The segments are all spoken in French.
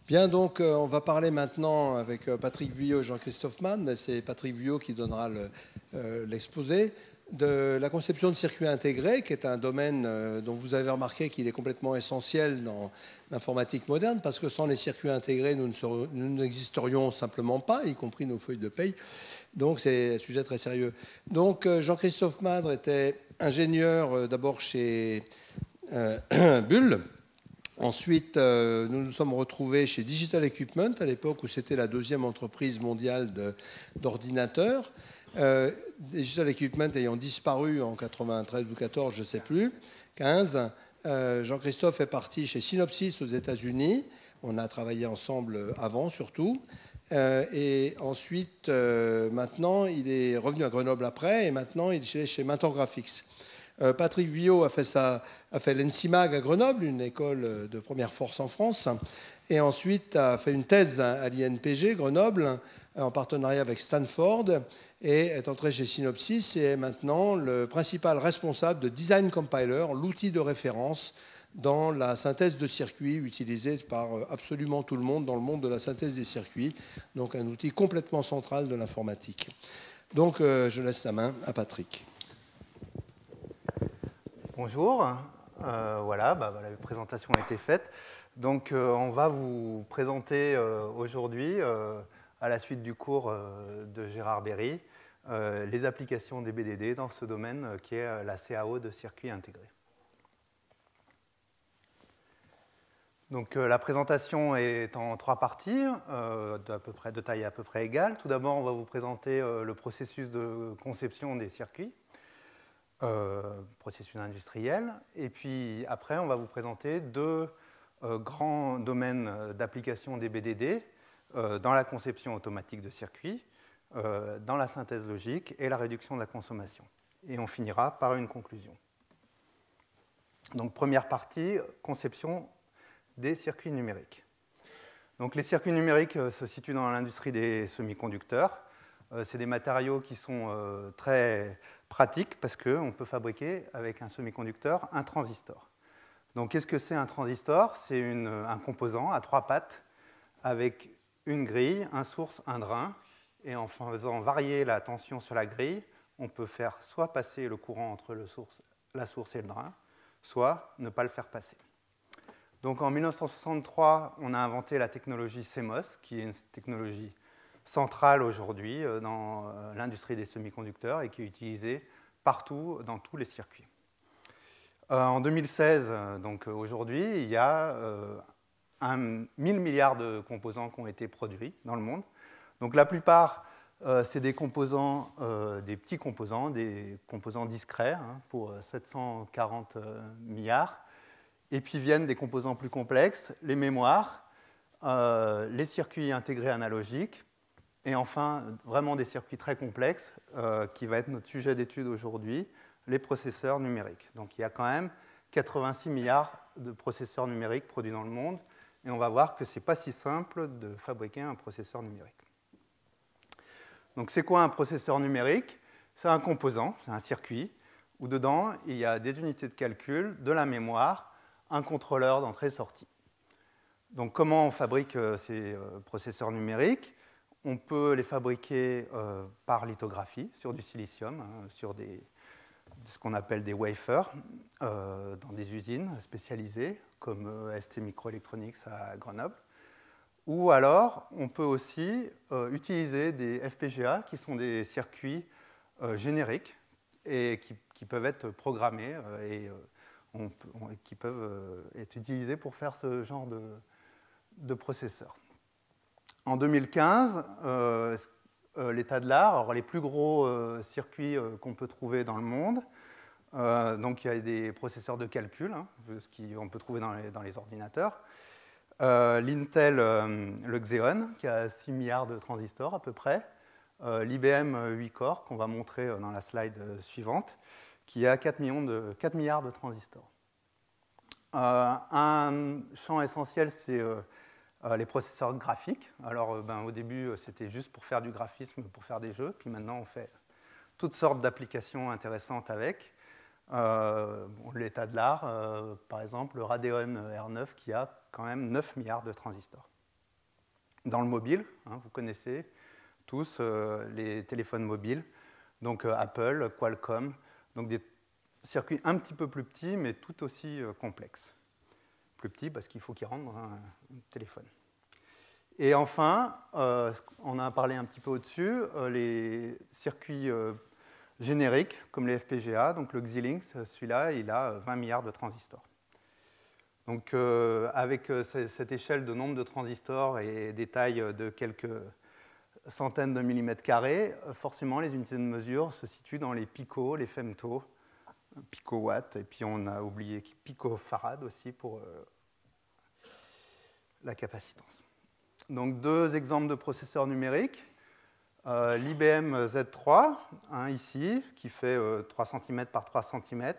Bien, donc on va parler maintenant avec Patrick Vuillot et Jean-Christophe Mann, mais c'est Patrick Vuillot qui donnera l'exposé de la conception de circuits intégrés, qui est un domaine dont vous avez remarqué qu'il est complètement essentiel dans l'informatique moderne, parce que sans les circuits intégrés, nous n'existerions simplement pas, y compris nos feuilles de paye. Donc c'est un sujet très sérieux. Donc Jean-Christophe Mann était ingénieur d'abord chez Bull. Ensuite, nous nous sommes retrouvés chez Digital Equipment, à l'époque où c'était la deuxième entreprise mondiale d'ordinateurs. Digital Equipment ayant disparu en 93 ou 14, je ne sais plus, 15. Jean-Christophe est parti chez Synopsys aux États-Unis. On a travaillé ensemble avant, surtout. Et ensuite, maintenant, il est revenu à Grenoble après, et maintenant, il est chez Mentor Graphics. Patrick Vuillot a fait l'ENSIMAG à Grenoble, une école de première force en France, et ensuite a fait une thèse à l'INPG Grenoble en partenariat avec Stanford, et est entré chez Synopsys et est maintenant le principal responsable de Design Compiler, l'outil de référence dans la synthèse de circuits utilisé par absolument tout le monde dans le monde de la synthèse des circuits, donc un outil complètement central de l'informatique. Donc je laisse la main à Patrick. Bonjour, voilà, la présentation a été faite. Donc on va vous présenter aujourd'hui, à la suite du cours de Gérard Berry, les applications des BDD dans ce domaine qui est la CAO de circuits intégrés. Donc la présentation est en 3 parties, de taille à peu près égale. Tout d'abord, on va vous présenter le processus de conception des circuits. Processus industriel. Et puis après, on va vous présenter 2 grands domaines d'application des BDD dans la conception automatique de circuits, dans la synthèse logique et la réduction de la consommation. Et on finira par une conclusion. Donc première partie, conception des circuits numériques. Donc les circuits numériques se situent dans l'industrie des semi-conducteurs. C'est des matériaux qui sont très pratiques parce qu'on peut fabriquer avec un semi-conducteur un transistor. Donc qu'est-ce que c'est un transistor? C'est un composant à 3 pattes avec une grille, un source, un drain. Et en faisant varier la tension sur la grille, on peut faire soit passer le courant entre la source et le drain, soit ne pas le faire passer. Donc en 1963, on a inventé la technologie CMOS, qui est une technologie centrale aujourd'hui dans l'industrie des semi-conducteurs et qui est utilisée partout dans tous les circuits. En 2016, donc aujourd'hui, il y a 1000 milliards de composants qui ont été produits dans le monde. Donc la plupart, c'est des composants, des petits composants, des composants discrets pour 740 milliards. Et puis viennent des composants plus complexes, les mémoires, les circuits intégrés analogiques, et enfin, vraiment des circuits très complexes, qui va être notre sujet d'étude aujourd'hui, les processeurs numériques. Donc il y a quand même 86 milliards de processeurs numériques produits dans le monde, et on va voir que ce n'est pas si simple de fabriquer un processeur numérique. Donc c'est quoi un processeur numérique? C'est un composant, c'est un circuit, où dedans il y a des unités de calcul, de la mémoire, un contrôleur d'entrée-sortie. Donc comment on fabrique ces processeurs numériques? On peut les fabriquer par lithographie sur du silicium, sur ce qu'on appelle des wafers, dans des usines spécialisées, comme ST Microelectronics à Grenoble. Ou alors, on peut aussi utiliser des FPGA, qui sont des circuits génériques, et qui peuvent être programmés et qui peuvent être utilisés pour faire ce genre de processeurs. En 2015, l'état de l'art, alors les plus gros circuits qu'on peut trouver dans le monde, donc il y a des processeurs de calcul, ce qu'on peut trouver dans les ordinateurs. L'Intel, le Xeon, qui a 6 milliards de transistors à peu près. L'IBM 8 Core, qu'on va montrer dans la slide suivante, qui a 4 milliards de transistors. Un champ essentiel, c'est les processeurs graphiques. Alors, au début, c'était juste pour faire du graphisme, pour faire des jeux. Puis maintenant, on fait toutes sortes d'applications intéressantes avec. L'état de l'art, par exemple, le Radeon R9, qui a quand même 9 milliards de transistors. dans le mobile. Hein, vous connaissez tous les téléphones mobiles, donc Apple, Qualcomm, donc des circuits un petit peu plus petits, mais tout aussi complexes. Plus petits parce qu'il faut qu'ils rentrent dans un téléphone. Et enfin, on a parlé un petit peu au-dessus, les circuits génériques, comme les FPGA, donc le Xilinx, celui-là, il a 20 milliards de transistors. Donc, avec cette échelle de nombre de transistors et des tailles de quelques centaines de millimètres carrés, forcément, les unités de mesure se situent dans les picos, les femtos, picowatts, et puis on a oublié picofarad aussi pour la capacitance. Donc, deux exemples de processeurs numériques. L'IBM Z3, hein, ici, qui fait 3 cm par 3 cm,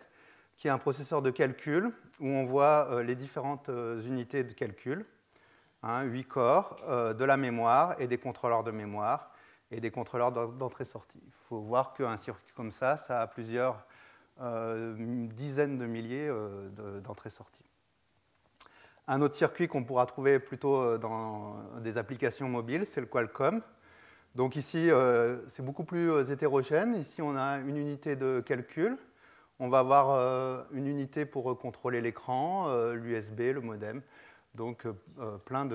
qui est un processeur de calcul où on voit les différentes unités de calcul, hein, 8 corps, de la mémoire et des contrôleurs de mémoire et des contrôleurs d'entrée-sortie. Il faut voir qu'un circuit comme ça a plusieurs dizaines de milliers d'entrées-sorties. Un autre circuit qu'on pourra trouver plutôt dans des applications mobiles, c'est le Qualcomm. Donc ici, c'est beaucoup plus hétérogène. Ici, on a une unité de calcul. On va avoir une unité pour contrôler l'écran, l'USB, le modem. Donc plein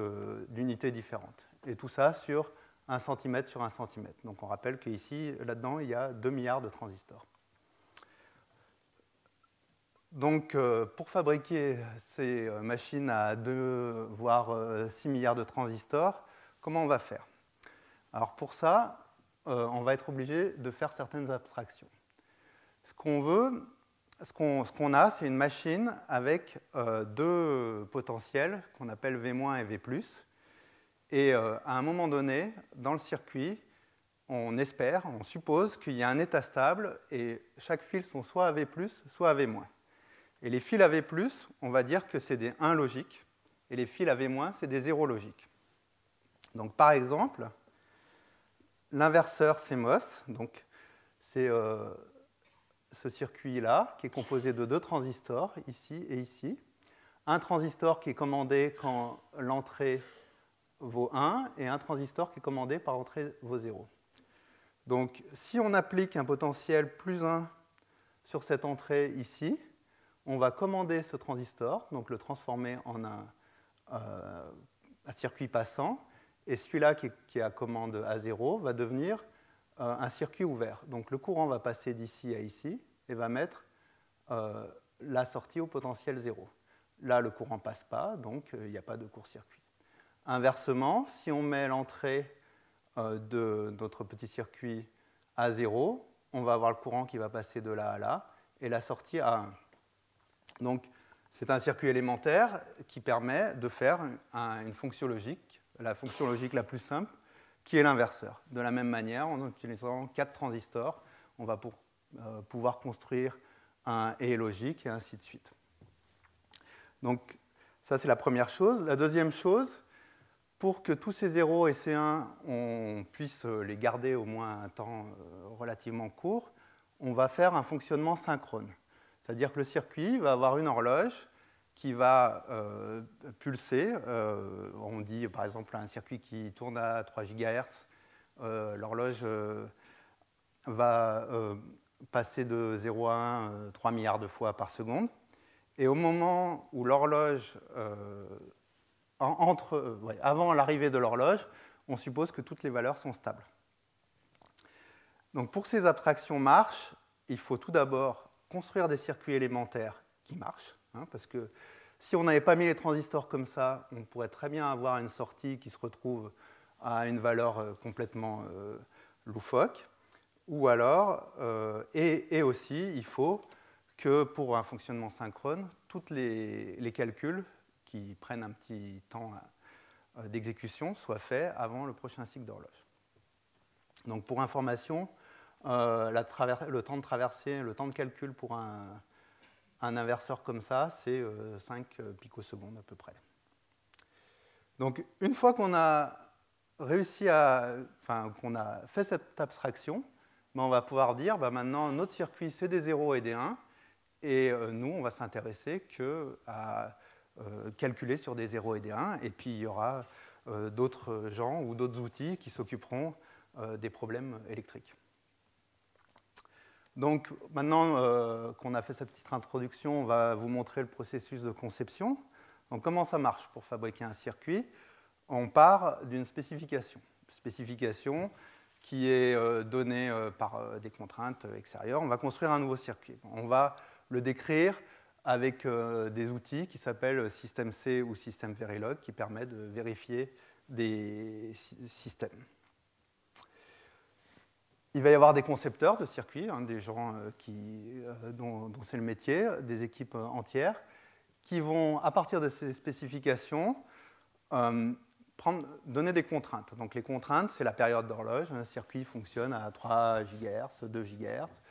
d'unités différentes. Et tout ça sur 1 cm sur 1 cm. Donc on rappelle qu'ici, là-dedans, il y a 2 milliards de transistors. Donc, pour fabriquer ces machines à 2, voire 6 milliards de transistors, comment on va faire? Alors, pour ça, on va être obligé de faire certaines abstractions. Ce qu'on a, c'est une machine avec deux potentiels qu'on appelle V- et V+. Et à un moment donné, dans le circuit, on espère, on suppose qu'il y a un état stable et chaque fil sont soit à V+, soit à V-. Et les fils à V+, on va dire que c'est des 1 logiques, et les fils à V-, c'est des 0 logiques. Donc, par exemple, l'inverseur CMOS, donc c'est ce circuit-là, qui est composé de 2 transistors, ici et ici. Un transistor qui est commandé quand l'entrée vaut 1, et un transistor qui est commandé par l'entrée vaut 0. Donc, si on applique un potentiel plus 1 sur cette entrée ici, on va commander ce transistor, donc le transformer en un circuit passant, et celui-là qui est à commande à 0 va devenir un circuit ouvert. Donc le courant va passer d'ici à ici et va mettre la sortie au potentiel 0. Là, le courant ne passe pas, donc il n'y a pas de court-circuit. Inversement, si on met l'entrée de notre petit circuit à 0, on va avoir le courant qui va passer de là à là, et la sortie à 1. Donc, c'est un circuit élémentaire qui permet de faire une fonction logique, la fonction logique la plus simple, qui est l'inverseur. De la même manière, en utilisant 4 transistors, on va pouvoir construire un et logique et ainsi de suite. Donc, ça, c'est la première chose. La deuxième chose, pour que tous ces 0 et ces 1, on puisse les garder au moins un temps relativement court, on va faire un fonctionnement synchrone. C'est-à-dire que le circuit va avoir une horloge qui va pulser. On dit par exemple un circuit qui tourne à 3 GHz, l'horloge va passer de 0 à 1 3 milliards de fois par seconde. Et au moment où l'horloge, avant l'arrivée de l'horloge, on suppose que toutes les valeurs sont stables. Donc pour que ces abstractions marchent, il faut tout d'abord construire des circuits élémentaires qui marchent, hein, parce que si on n'avait pas mis les transistors comme ça, on pourrait très bien avoir une sortie qui se retrouve à une valeur complètement loufoque. Ou alors, et aussi, il faut que pour un fonctionnement synchrone, tous les calculs qui prennent un petit temps d'exécution soient faits avant le prochain cycle d'horloge. Donc pour information, le temps de traversée, le temps de calcul pour un inverseur comme ça, c'est 5 picosecondes à peu près. Donc une fois qu'on a réussi qu'on a fait cette abstraction, on va pouvoir dire maintenant notre circuit c'est des 0 et des 1, et nous on va s'intéresser qu'à calculer sur des 0 et des 1, et puis il y aura d'autres gens ou d'autres outils qui s'occuperont des problèmes électriques. Donc maintenant qu'on a fait cette petite introduction, on va vous montrer le processus de conception. Donc comment ça marche pour fabriquer un circuit? On part d'une spécification qui est donnée par des contraintes extérieures. On va construire un nouveau circuit. On va le décrire avec des outils qui s'appellent système C ou système Verilog, qui permettent de vérifier des systèmes. Il va y avoir des concepteurs de circuits, des gens dont c'est le métier, des équipes entières, qui vont, à partir de ces spécifications, donner des contraintes. Donc les contraintes, c'est la période d'horloge. Un circuit fonctionne à 3 GHz, 2 GHz,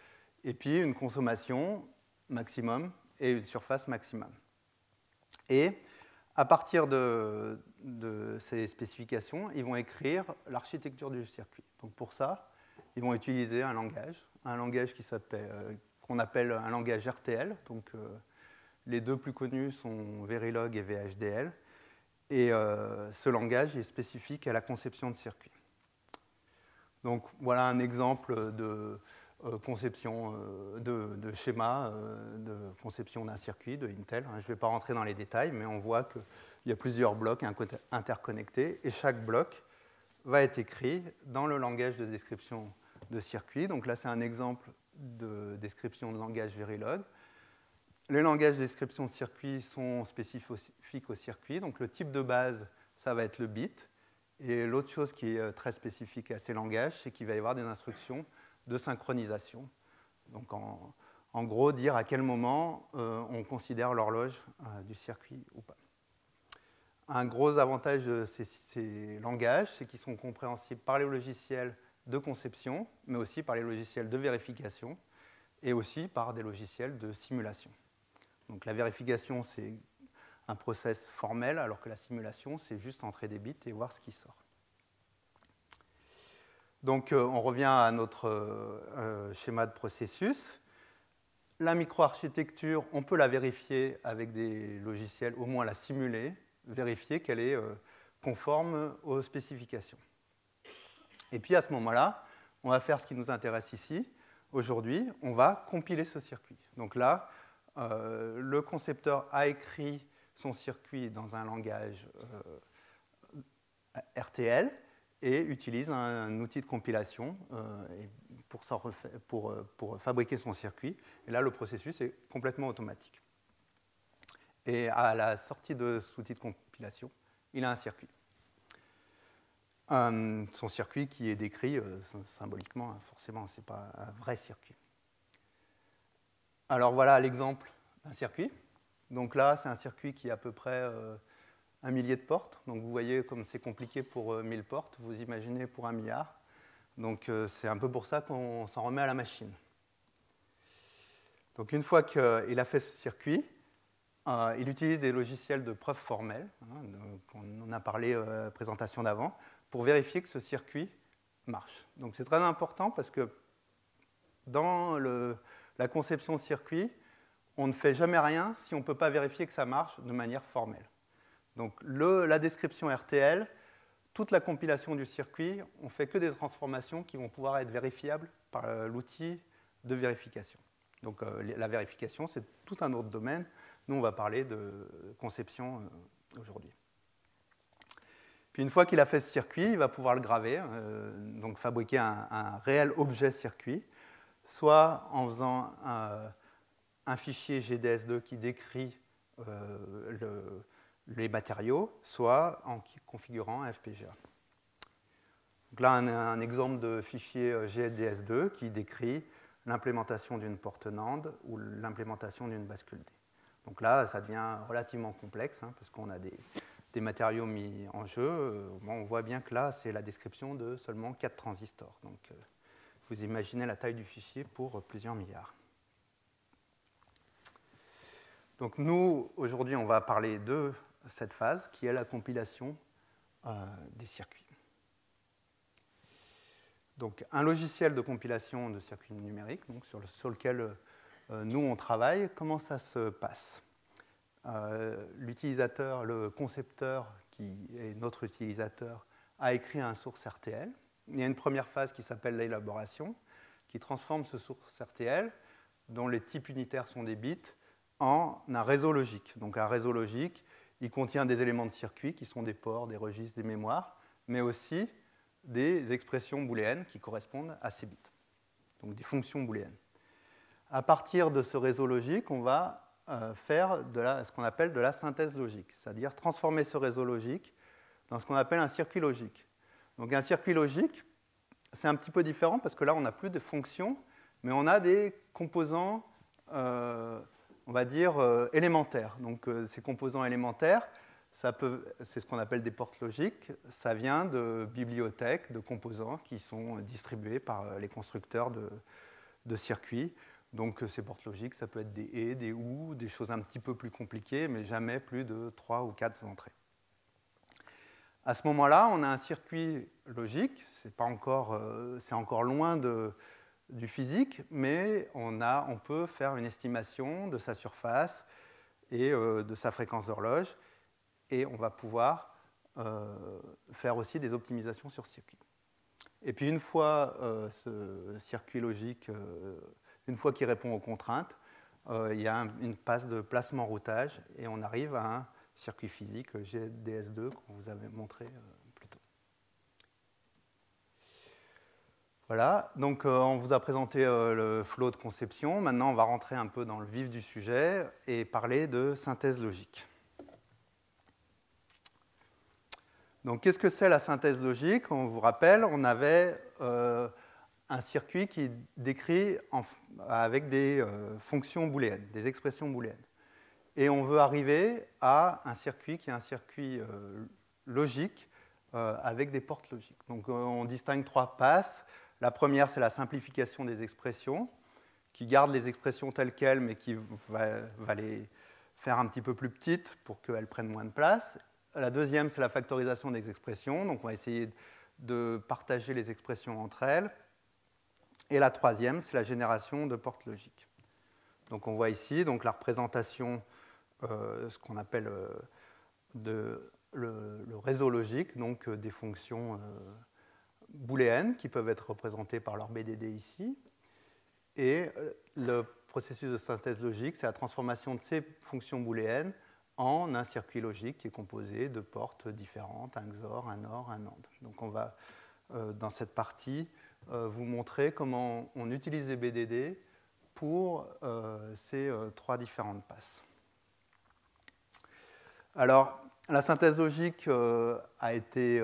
et puis une consommation maximum et une surface maximum. Et à partir de ces spécifications, ils vont écrire l'architecture du circuit. Donc pour ça, ils vont utiliser un langage qu'on appelle un langage RTL. Donc les deux plus connus sont Verilog et VHDL. Et ce langage est spécifique à la conception de circuits. Donc voilà un exemple de conception de schéma de conception d'un circuit de Intel. Je ne vais pas rentrer dans les détails, mais on voit qu'il y a plusieurs blocs interconnectés et chaque bloc va être écrit dans le langage de description de circuit. Donc là, c'est un exemple de description de langage Verilog. Les langages de description de circuit sont spécifiques au circuit. Donc le type de base, ça va être le bit. Et l'autre chose qui est très spécifique à ces langages, c'est qu'il va y avoir des instructions de synchronisation. Donc en gros, dire à quel moment on considère l'horloge du circuit ou pas. Un gros avantage de ces langages, c'est qu'ils sont compréhensibles par les logiciels de conception, mais aussi par les logiciels de vérification et aussi par des logiciels de simulation. Donc la vérification, c'est un process formel, alors que la simulation, c'est juste entrer des bits et voir ce qui sort. Donc on revient à notre schéma de processus. La microarchitecture, on peut la vérifier avec des logiciels, au moins la simuler, vérifier qu'elle est conforme aux spécifications. Et puis à ce moment-là, on va faire ce qui nous intéresse ici. Aujourd'hui, on va compiler ce circuit. Donc là, le concepteur a écrit son circuit dans un langage RTL et utilise un outil de compilation pour fabriquer son circuit. Et là, le processus est complètement automatique. Et à la sortie de cet outil de compilation, il a un circuit. Son circuit qui est décrit symboliquement, forcément, ce n'est pas un vrai circuit. Alors voilà l'exemple d'un circuit. Donc là, c'est un circuit qui a à peu près 1 millier de portes. Donc vous voyez comme c'est compliqué pour 1000 portes, vous imaginez pour 1 milliard. Donc c'est un peu pour ça qu'on s'en remet à la machine. Donc une fois qu'il a fait ce circuit, il utilise des logiciels de preuve formelle, on en a parlé à la présentation d'avant, pour vérifier que ce circuit marche. Donc c'est très important parce que dans la conception de circuit, on ne fait jamais rien si on ne peut pas vérifier que ça marche de manière formelle. Donc la description RTL, toute la compilation du circuit, on ne fait que des transformations qui vont pouvoir être vérifiables par l'outil de vérification. Donc la vérification, c'est tout un autre domaine. Nous, on va parler de conception aujourd'hui. Puis une fois qu'il a fait ce circuit, il va pouvoir le graver, donc fabriquer un réel objet circuit, soit en faisant un fichier GDS2 qui décrit les matériaux, soit en configurant un FPGA. Donc là, un exemple de fichier GDS2 qui décrit l'implémentation d'une porte NAND ou l'implémentation d'une bascule D. Donc là, ça devient relativement complexe, parce qu'on a des matériaux mis en jeu. On voit bien que là, c'est la description de seulement 4 transistors. Donc vous imaginez la taille du fichier pour plusieurs milliards. Donc nous, aujourd'hui, on va parler de cette phase qui est la compilation des circuits. Donc un logiciel de compilation de circuits numériques, donc sur lequel nous on travaille, comment ça se passe? L'utilisateur, le concepteur qui est notre utilisateur, a écrit un source RTL. Il y a une première phase qui s'appelle l'élaboration, qui transforme ce source RTL, dont les types unitaires sont des bits, en un réseau logique. Donc un réseau logique, il contient des éléments de circuit qui sont des ports, des registres, des mémoires, mais aussi des expressions booléennes qui correspondent à ces bits, donc des fonctions booléennes. À partir de ce réseau logique, on va faire ce qu'on appelle de la synthèse logique, c'est-à-dire transformer ce réseau logique dans ce qu'on appelle un circuit logique. Donc un circuit logique, c'est un petit peu différent parce que là, on n'a plus de fonctions, mais on a des composants, on va dire, élémentaires. Donc ces composants élémentaires, c'est ce qu'on appelle des portes logiques. Ça vient de bibliothèques, de composants qui sont distribués par les constructeurs de circuits. Donc ces portes logiques, ça peut être des et, des ou, des choses un petit peu plus compliquées, mais jamais plus de 3 ou 4 entrées. À ce moment-là, on a un circuit logique, c'est encore loin du physique, mais on peut faire une estimation de sa surface et de sa fréquence d'horloge, et on va pouvoir faire aussi des optimisations sur circuit. Et puis une fois ce circuit logique, une fois qu'il répond aux contraintes, il y a une passe de placement-routage et on arrive à un circuit physique GDS2 qu'on vous avait montré plus tôt. Voilà, donc on vous a présenté le flow de conception. Maintenant, on va rentrer un peu dans le vif du sujet et parler de synthèse logique. Donc, qu'est-ce que c'est la synthèse logique? On vous rappelle, on avait un circuit qui est décrit avec des fonctions booléennes, des expressions booléennes. Et on veut arriver à un circuit qui est un circuit logique avec des portes logiques. Donc on distingue 3 passes. La première, c'est la simplification des expressions, qui garde les expressions telles quelles, mais qui va les faire un petit peu plus petites pour qu'elles prennent moins de place. La deuxième, c'est la factorisation des expressions. Donc on va essayer de partager les expressions entre elles. Et la troisième, c'est la génération de portes logiques. Donc on voit ici donc, la représentation, ce qu'on appelle le réseau logique, donc des fonctions booléennes qui peuvent être représentées par leur BDD ici. Et le processus de synthèse logique, c'est la transformation de ces fonctions booléennes en un circuit logique qui est composé de portes différentes, un XOR, un OR, un AND. Donc on va, dans cette partie, vous montrer comment on utilise les BDD pour ces 3 différentes passes. Alors, la synthèse logique a été...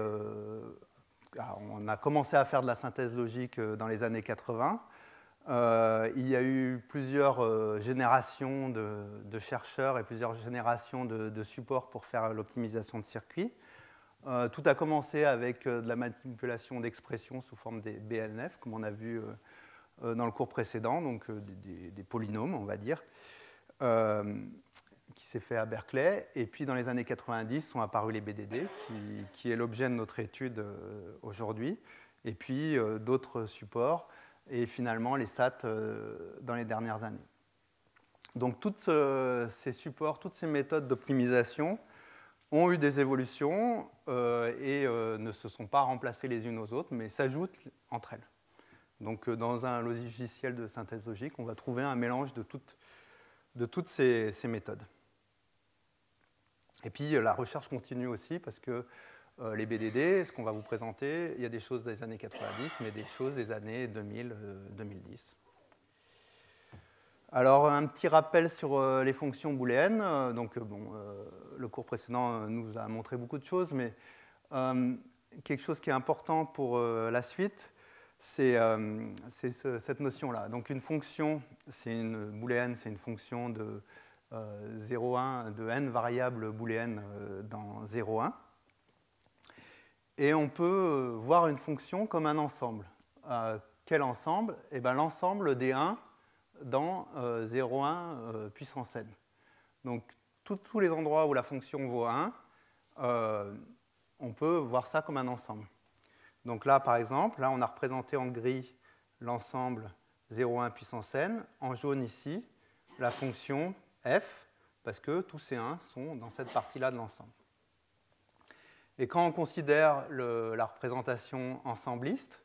on a commencé à faire de la synthèse logique dans les années 80. Il y a eu plusieurs générations de chercheurs et plusieurs générations de supports pour faire l'optimisation de circuits. Tout a commencé avec de la manipulation d'expressions sous forme des BNF, comme on a vu dans le cours précédent, donc des polynômes, on va dire, qui s'est fait à Berkeley. Et puis dans les années 90 sont apparus les BDD, qui est l'objet de notre étude aujourd'hui, et puis d'autres supports, et finalement les SAT dans les dernières années. Donc tous ces supports, toutes ces méthodes d'optimisation ont eu des évolutions et ne se sont pas remplacées les unes aux autres, mais s'ajoutent entre elles. Donc dans un logiciel de synthèse logique, on va trouver un mélange de toutes ces méthodes. Et puis la recherche continue aussi, parce que les BDD, ce qu'on va vous présenter, il y a des choses des années 90, mais des choses des années 2000-2010. Alors, un petit rappel sur les fonctions booléennes. Donc, le cours précédent nous a montré beaucoup de choses, mais quelque chose qui est important pour la suite, c'est cette notion-là. Donc, une fonction, c'est une booléenne, c'est une fonction de 0,1, de n variables booléennes dans 0,1. Et on peut voir une fonction comme un ensemble. Quel ensemble? Eh bien, l'ensemble des 1 dans 0,1 puissance n. Donc, tous les endroits où la fonction vaut 1, on peut voir ça comme un ensemble. Donc là, par exemple, là, on a représenté en gris l'ensemble 0,1 puissance n. En jaune, ici, la fonction f, parce que tous ces 1 sont dans cette partie-là de l'ensemble. Et quand on considère la représentation ensembliste,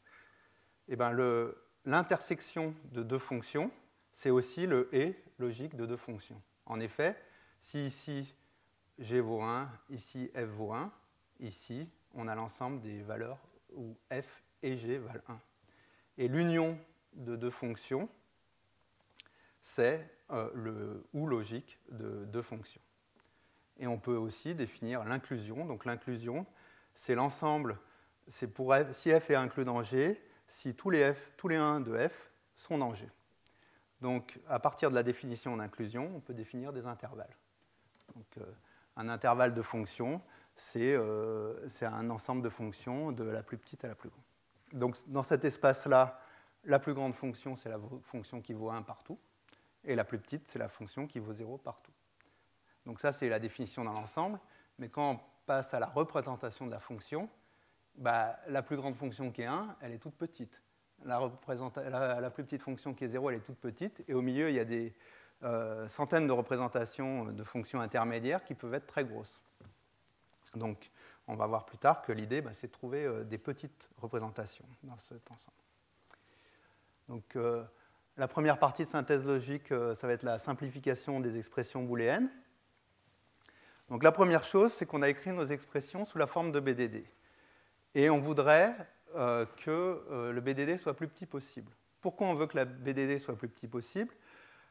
eh ben l'intersection de deux fonctions, c'est aussi le et logique de deux fonctions. En effet, si ici g vaut 1, ici f vaut 1, ici on a l'ensemble des valeurs où f et g valent 1. Et l'union de deux fonctions, c'est le ou logique de deux fonctions. Et on peut aussi définir l'inclusion. Donc l'inclusion, c'est l'ensemble, c'est pour f, si f est inclus dans G, si tous les 1 de f sont dans G. Donc à partir de la définition d'inclusion, on peut définir des intervalles. Donc un intervalle de fonctions, c'est un ensemble de fonctions de la plus petite à la plus grande. Donc dans cet espace-là, la plus grande fonction, c'est la fonction qui vaut 1 partout, et la plus petite, c'est la fonction qui vaut 0 partout. Donc ça, c'est la définition d'un ensemble, mais quand on passe à la représentation de la fonction, bah, la plus grande fonction qui est 1, elle est toute petite. La plus petite fonction qui est 0, elle est toute petite, et au milieu, il y a des centaines de représentations de fonctions intermédiaires qui peuvent être très grosses. Donc, on va voir plus tard que l'idée, c'est de trouver des petites représentations dans cet ensemble. Donc, la première partie de synthèse logique, ça va être la simplification des expressions booléennes. Donc, la première chose, c'est qu'on a écrit nos expressions sous la forme de BDD. Et on voudrait que le BDD soit plus petit possible. Pourquoi on veut que la BDD soit plus petit possible?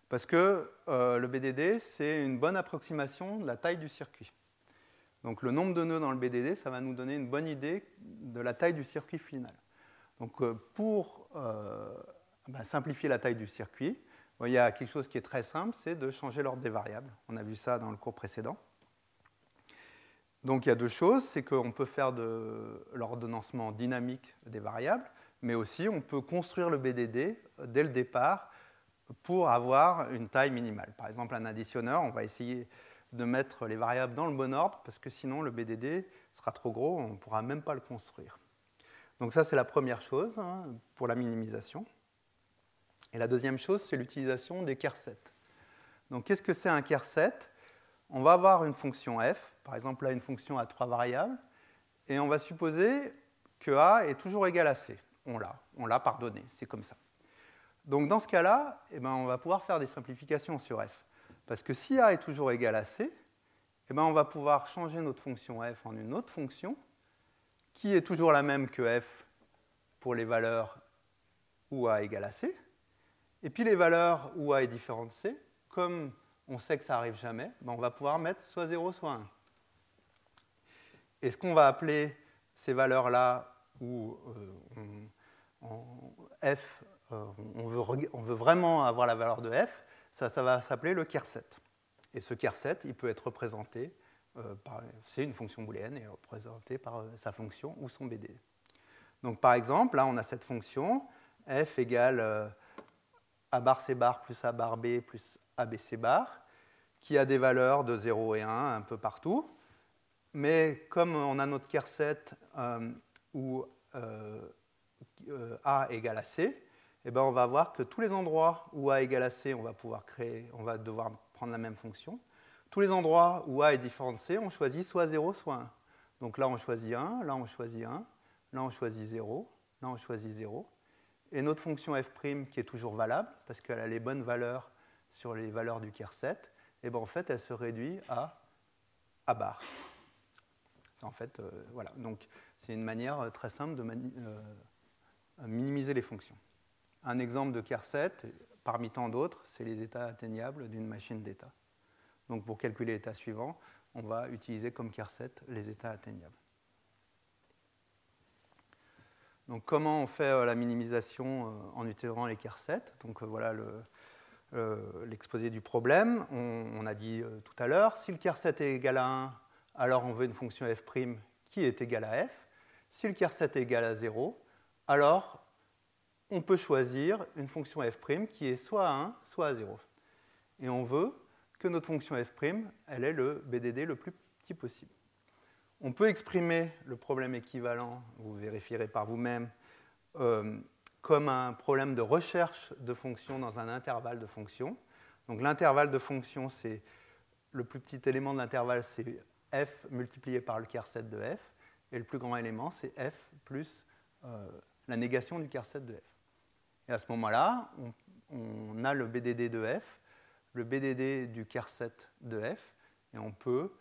Parce que le BDD, c'est une bonne approximation de la taille du circuit. Donc le nombre de nœuds dans le BDD, ça va nous donner une bonne idée de la taille du circuit final. Donc pour simplifier la taille du circuit, il y a quelque chose qui est très simple, c'est de changer l'ordre des variables. On a vu ça dans le cours précédent. Donc il y a deux choses, c'est qu'on peut faire de l'ordonnancement dynamique des variables, mais aussi on peut construire le BDD dès le départ pour avoir une taille minimale. Par exemple, un additionneur, on va essayer de mettre les variables dans le bon ordre, parce que sinon le BDD sera trop gros, on ne pourra même pas le construire. Donc ça, c'est la première chose pour la minimisation. Et la deuxième chose, c'est l'utilisation des kersets. Donc qu'est-ce que c'est un kerset? On va avoir une fonction f, par exemple là une fonction à 3 variables, et on va supposer que a est toujours égal à c. On l'a pardonné, c'est comme ça. Donc dans ce cas-là, on va pouvoir faire des simplifications sur f. Parce que si a est toujours égal à c, on va pouvoir changer notre fonction f en une autre fonction qui est toujours la même que f pour les valeurs où a égale à c. Et puis les valeurs où a est différent de c, comme on sait que ça n'arrive jamais, on va pouvoir mettre soit 0, soit 1. Et ce qu'on va appeler ces valeurs-là où f, on veut vraiment avoir la valeur de f, ça va s'appeler le kerset. Et ce kerset, il peut être représenté c'est une fonction booléenne et représenté par sa fonction ou son BD. Donc par exemple, là on a cette fonction f égale a bar c bar plus a bar b plus abc bar, qui a des valeurs de 0 et 1 un peu partout. Mais comme on a notre kerset où a égale à c, on va voir que tous les endroits où a égale à c, on va devoir prendre la même fonction. Tous les endroits où a est différent de c, on choisit soit 0, soit 1. Donc là, on choisit 1, là, on choisit 1, là, on choisit 0, là, on choisit 0. Et notre fonction f', qui est toujours valable, parce qu'elle a les bonnes valeurs sur les valeurs du kerset, en fait, elle se réduit à a bar. En fait, voilà. Donc, c'est une manière très simple de minimiser les fonctions. Un exemple de kerset, parmi tant d'autres, c'est les états atteignables d'une machine d'état. Donc, pour calculer l'état suivant, on va utiliser comme kerset les états atteignables. Donc, comment on fait la minimisation en utilisant les kersets? Donc, voilà l'exposé du problème. On a dit tout à l'heure, si le kerset est égal à 1, alors on veut une fonction f' qui est égale à f. Si le kerset est égal à 0, alors on peut choisir une fonction f' qui est soit à 1, soit à 0. Et on veut que notre fonction f', elle ait le BDD le plus petit possible. On peut exprimer le problème équivalent, vous vérifierez par vous-même, comme un problème de recherche de fonctions dans un intervalle de fonctions. Donc l'intervalle de fonctions, c'est le plus petit élément de l'intervalle, c'est f multiplié par le kerset de f. et le plus grand élément, c'est f plus la négation du ker 7 de f. Et à ce moment-là, on a le BDD de f, le BDD du ker 7 de f, et on peut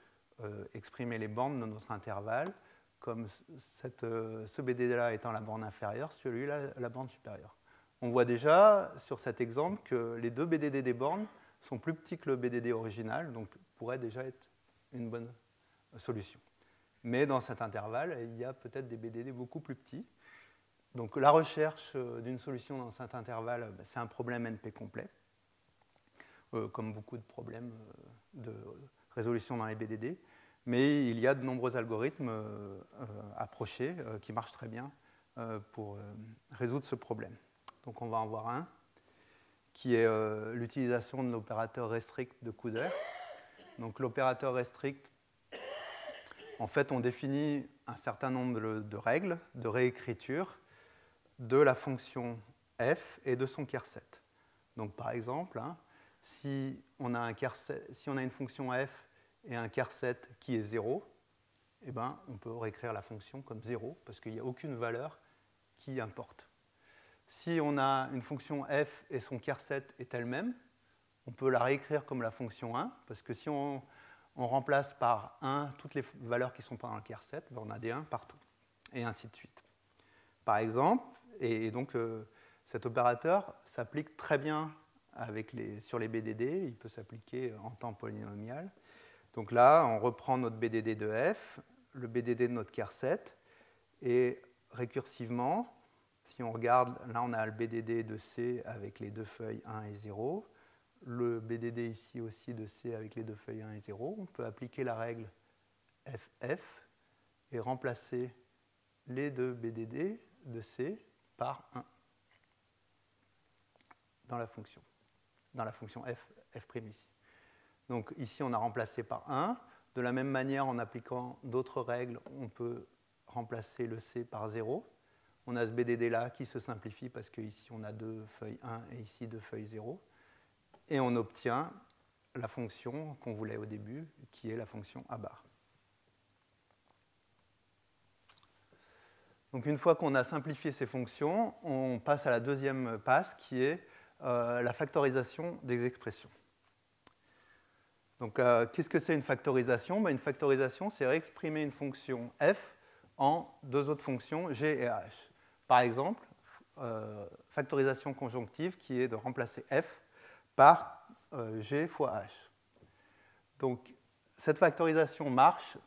exprimer les bornes de notre intervalle comme ce BDD-là étant la borne inférieure, celui-là la borne supérieure. On voit déjà sur cet exemple que les deux BDD des bornes sont plus petits que le BDD original, donc pourrait déjà être une bonne solution. Mais dans cet intervalle, il y a peut-être des BDD beaucoup plus petits. Donc la recherche d'une solution dans cet intervalle, c'est un problème NP complet, comme beaucoup de problèmes de résolution dans les BDD. Mais il y a de nombreux algorithmes approchés qui marchent très bien pour résoudre ce problème. Donc on va en voir un, qui est l'utilisation de l'opérateur restrict de Couder. Donc l'opérateur restrict, en fait, on définit un certain nombre de règles de réécriture de la fonction f et de son ker 7. Donc par exemple, si on a une fonction f et un ker 7 qui est 0, eh ben, on peut réécrire la fonction comme 0 parce qu'il n'y a aucune valeur qui importe. Si on a une fonction f et son ker 7 est elle-même, on peut la réécrire comme la fonction 1 parce que si on remplace par 1 toutes les valeurs qui ne sont pas dans le ker 7, ben on a des 1 partout, et ainsi de suite. Par exemple, et donc cet opérateur s'applique très bien sur les BDD, il peut s'appliquer en temps polynomial. Donc là, on reprend notre BDD de f, le BDD de notre ker 7, et récursivement, si on regarde, là on a le BDD de C avec les deux feuilles 1 et 0, le BDD ici aussi de C avec les deux feuilles 1 et 0. On peut appliquer la règle FF et remplacer les deux BDD de C par 1 dans la fonction f' ici. Donc ici, on a remplacé par 1. De la même manière, en appliquant d'autres règles, on peut remplacer le C par 0. On a ce BDD-là qui se simplifie parce qu'ici, on a deux feuilles 1 et ici deux feuilles 0. Et on obtient la fonction qu'on voulait au début, qui est la fonction A bar. Donc une fois qu'on a simplifié ces fonctions, on passe à la deuxième passe, qui est la factorisation des expressions. Donc qu'est-ce que c'est une factorisation? Une factorisation, c'est réexprimer une fonction f en deux autres fonctions, g et h. Par exemple, factorisation conjonctive, qui est de remplacer f par g fois h. Donc, cette factorisation marche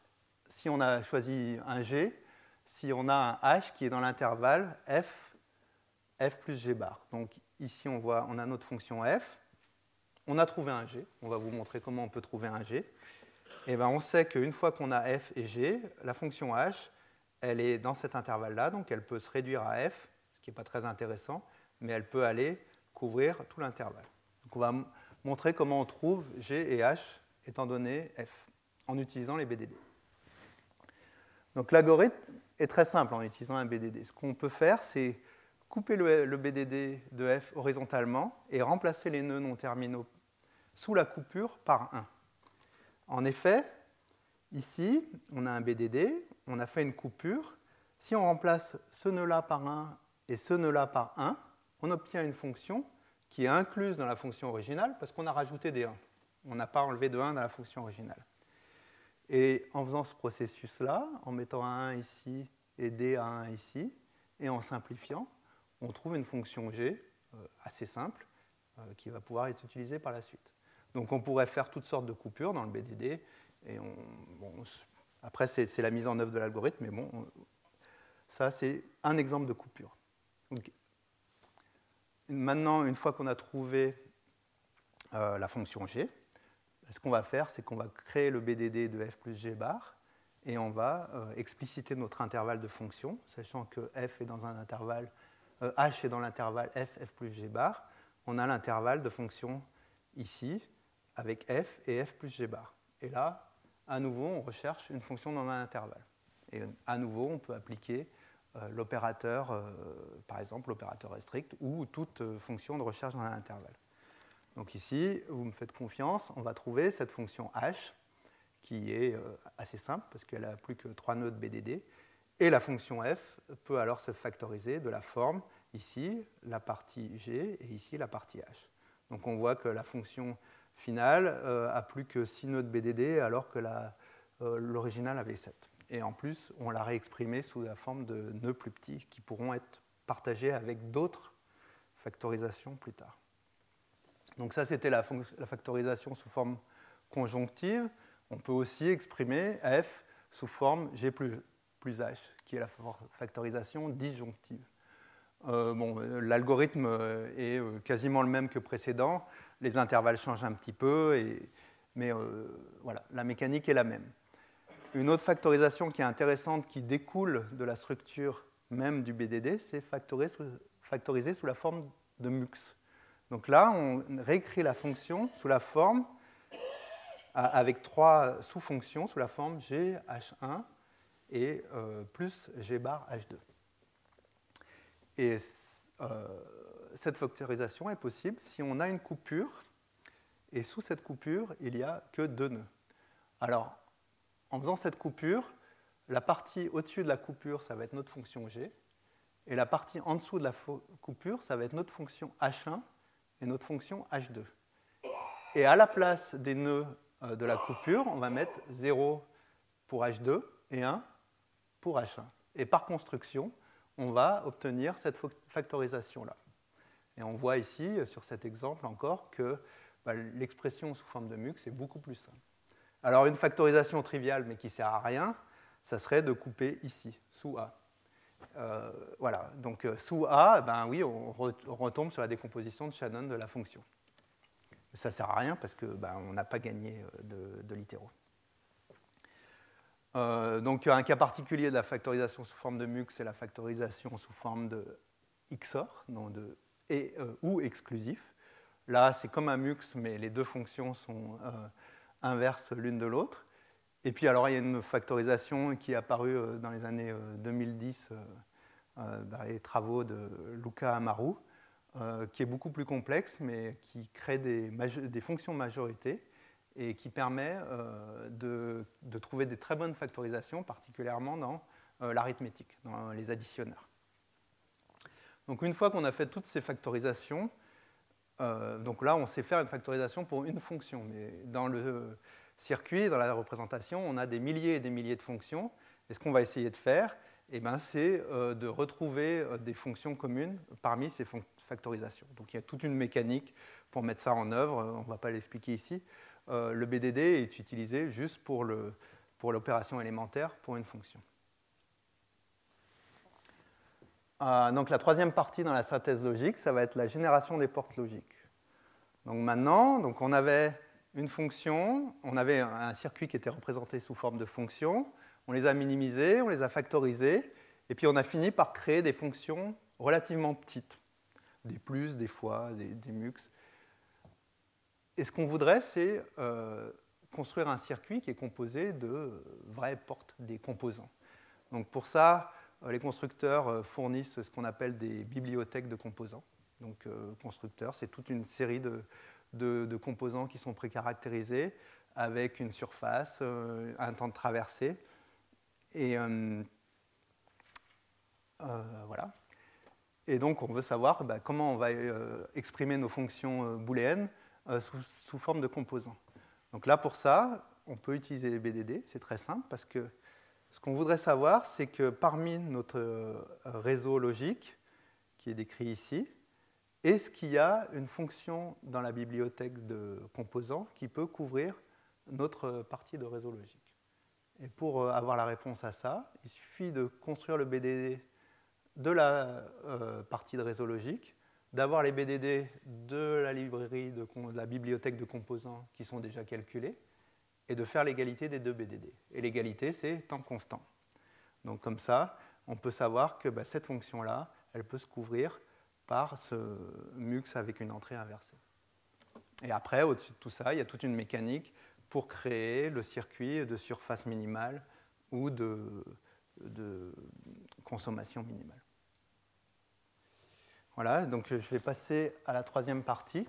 si on a choisi un g, si on a un h qui est dans l'intervalle f plus g bar. Donc, ici, on a notre fonction f. On a trouvé un g. On va vous montrer comment on peut trouver un g. Et bien, on sait qu'une fois qu'on a f et g, la fonction h, elle est dans cet intervalle-là, donc elle peut se réduire à f, ce qui n'est pas très intéressant, mais elle peut aller couvrir tout l'intervalle. Donc on va montrer comment on trouve G et H étant donné F, en utilisant les BDD. Donc l'algorithme est très simple en utilisant un BDD. Ce qu'on peut faire, c'est couper le BDD de F horizontalement et remplacer les nœuds non terminaux sous la coupure par 1. En effet, ici, on a un BDD, on a fait une coupure. Si on remplace ce nœud-là par 1 et ce nœud-là par 1, on obtient une fonction qui est incluse dans la fonction originale parce qu'on a rajouté des 1. On n'a pas enlevé de 1 dans la fonction originale. Et en faisant ce processus-là, en mettant un 1 ici et d à 1 ici, et en simplifiant, on trouve une fonction g assez simple qui va pouvoir être utilisée par la suite. Donc on pourrait faire toutes sortes de coupures dans le BDD. Et après, c'est la mise en œuvre de l'algorithme, mais bon, ça, c'est un exemple de coupure. Donc, maintenant, une fois qu'on a trouvé la fonction g, ce qu'on va faire, c'est qu'on va créer le BDD de f plus g bar, et on va expliciter notre intervalle de fonction, sachant que f est dans un intervalle, h est dans l'intervalle f plus g bar. On a l'intervalle de fonction ici, avec f et f plus g bar. Et là, à nouveau, on recherche une fonction dans un intervalle. Et à nouveau, on peut appliquer l'opérateur, par exemple l'opérateur restrict, ou toute fonction de recherche dans un intervalle. Donc ici, vous me faites confiance, on va trouver cette fonction h, qui est assez simple, parce qu'elle n'a plus que 3 nœuds de BDD, Et la fonction f peut alors se factoriser de la forme, ici, la partie g, et ici, la partie h. Donc on voit que la fonction finale a plus que 6 nœuds de BDD, alors que l'original avait 7. Et en plus, on l'a réexprimé sous la forme de nœuds plus petits qui pourront être partagés avec d'autres factorisations plus tard. Donc ça, c'était la factorisation sous forme conjonctive. On peut aussi exprimer f sous forme g plus h, qui est la factorisation disjonctive. L'algorithme est quasiment le même que précédent. Les intervalles changent un petit peu, mais voilà, la mécanique est la même. Une autre factorisation qui est intéressante, qui découle de la structure même du BDD, c'est factoriser sous la forme de mux. Donc là, on réécrit la fonction sous la forme, avec 3 sous-fonctions, sous la forme g h1 et plus g bar h2. Et cette factorisation est possible si on a une coupure, et sous cette coupure, il n'y a que 2 nœuds. Alors, en faisant cette coupure, la partie au-dessus de la coupure, ça va être notre fonction g, et la partie en dessous de la coupure, ça va être notre fonction h1 et notre fonction h2. Et à la place des nœuds de la coupure, on va mettre 0 pour h2 et 1 pour h1. Et par construction, on va obtenir cette factorisation-là. Et on voit ici, sur cet exemple encore, que l'expression sous forme de mux est beaucoup plus simple. Alors une factorisation triviale, mais qui ne sert à rien, ça serait de couper ici, sous A. Voilà, donc sous A, ben oui, on retombe sur la décomposition de Shannon de la fonction. Ça ne sert à rien parce qu'on n'a pas gagné de littéraux. Donc un cas particulier de la factorisation sous forme de mux, c'est la factorisation sous forme de XOR, ou exclusif. Là, c'est comme un mux, mais les deux fonctions sont inverses l'une de l'autre. Et puis alors, il y a une factorisation qui est apparue dans les années 2010 dans les travaux de Luca Amaru, qui est beaucoup plus complexe, mais qui crée des fonctions majorité et qui permet de trouver des très bonnes factorisations, particulièrement dans l'arithmétique, dans les additionneurs. Donc une fois qu'on a fait toutes ces factorisations, donc là on sait faire une factorisation pour une fonction, mais dans le circuit, dans la représentation, on a des milliers et des milliers de fonctions, et ce qu'on va essayer de faire, c'est de retrouver des fonctions communes parmi ces factorisations. Donc il y a toute une mécanique pour mettre ça en œuvre, on ne va pas l'expliquer ici. Le BDD est utilisé juste pour l'opération élémentaire pour une fonction. Donc la troisième partie dans la synthèse logique, ça va être la génération des portes logiques. Donc maintenant, on avait une fonction, on avait un circuit qui était représenté sous forme de fonctions, on les a minimisées, on les a factorisées, et puis on a fini par créer des fonctions relativement petites, des plus, des fois, des mux. Et ce qu'on voudrait, c'est construire un circuit qui est composé de vraies portes, des composants. Donc pour ça, les constructeurs fournissent ce qu'on appelle des bibliothèques de composants. Donc constructeur, c'est toute une série de composants qui sont précaractérisés avec une surface, un temps de traversée. Et voilà. Et donc on veut savoir comment on va exprimer nos fonctions booléennes sous forme de composants. Donc là, pour ça, on peut utiliser les BDD. C'est très simple parce que ce qu'on voudrait savoir, c'est que parmi notre réseau logique, qui est décrit ici, est-ce qu'il y a une fonction dans la bibliothèque de composants qui peut couvrir notre partie de réseau logique? Et pour avoir la réponse à ça, il suffit de construire le BDD de la partie de réseau logique, d'avoir les BDD de la librairie de la bibliothèque de composants qui sont déjà calculés, et de faire l'égalité des deux BDD. Et l'égalité, c'est temps constant. Donc comme ça, on peut savoir que cette fonction-là, elle peut se couvrir par ce mux avec une entrée inversée. Et après, au-dessus de tout ça, il y a toute une mécanique pour créer le circuit de surface minimale ou de consommation minimale. Voilà, donc je vais passer à la troisième partie,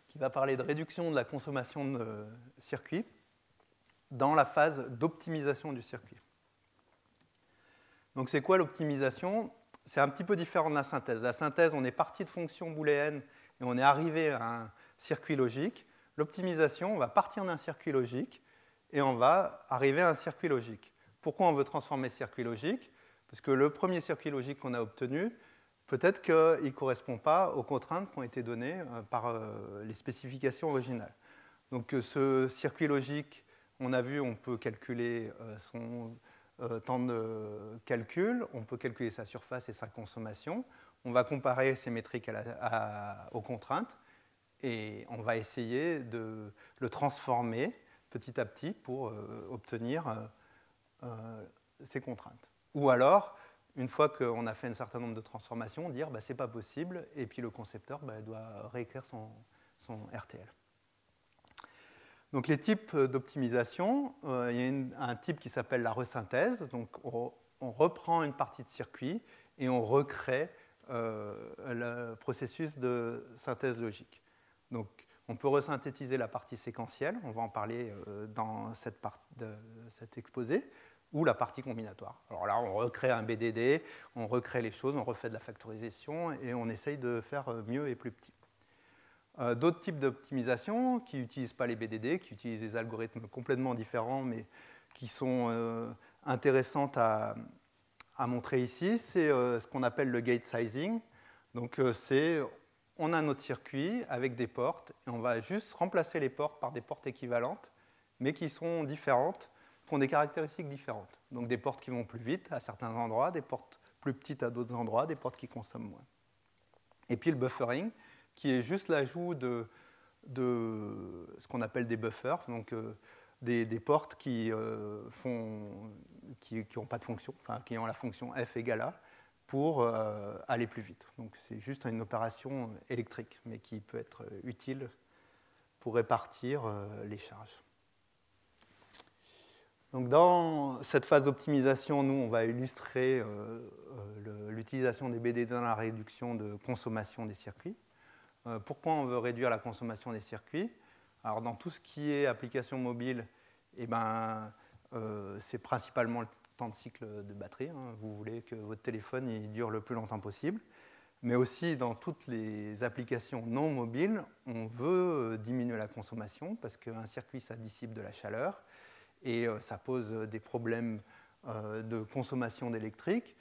qui va parler de réduction de la consommation de circuits. dans la phase d'optimisation du circuit. Donc c'est quoi l'optimisation? C'est un petit peu différent de la synthèse. La synthèse, on est parti de fonctions booléennes et on est arrivé à un circuit logique. L'optimisation, on va partir d'un circuit logique et on va arriver à un circuit logique. Pourquoi on veut transformer ce circuit logique? Parce que le premier circuit logique qu'on a obtenu, peut-être qu'il ne correspond pas aux contraintes qui ont été données par les spécifications originales. Donc ce circuit logique, on a vu, on peut calculer son temps de calcul, on peut calculer sa surface et sa consommation. On va comparer ces métriques aux contraintes et on va essayer de le transformer petit à petit pour obtenir ces contraintes. Ou alors, une fois qu'on a fait un certain nombre de transformations, dire bah, c'est pas possible, et puis le concepteur doit réécrire son RTL. Donc les types d'optimisation, il y a un type qui s'appelle la resynthèse. Donc on reprend une partie de circuit et on recrée le processus de synthèse logique. Donc on peut resynthétiser la partie séquentielle, on va en parler dans cet exposé, ou la partie combinatoire. Alors là, on recrée un BDD, on recrée les choses, on refait de la factorisation et on essaye de faire mieux et plus petit. D'autres types d'optimisation qui n'utilisent pas les BDD, qui utilisent des algorithmes complètement différents, mais qui sont intéressantes à montrer ici, c'est ce qu'on appelle le gate sizing. Donc on a notre circuit avec des portes, et on va juste remplacer les portes par des portes équivalentes, mais qui sont différentes, qui ont des caractéristiques différentes. Donc des portes qui vont plus vite à certains endroits, des portes plus petites à d'autres endroits, des portes qui consomment moins. Et puis le buffering, qui est juste l'ajout de ce qu'on appelle des buffers, donc des portes qui n'ont pas de fonction, enfin qui ont la fonction f égale a, pour aller plus vite. Donc c'est juste une opération électrique, mais qui peut être utile pour répartir les charges. Donc dans cette phase d'optimisation, nous, on va illustrer l'utilisation des BDD dans la réduction de consommation des circuits. Pourquoi on veut réduire la consommation des circuits? Alors dans tout ce qui est application mobile, eh c'est principalement le temps de cycle de batterie. Vous voulez que votre téléphone il dure le plus longtemps possible. Mais aussi dans toutes les applications non mobiles, on veut diminuer la consommation parce qu'un circuit, ça dissipe de la chaleur et ça pose des problèmes de consommation d'électrique,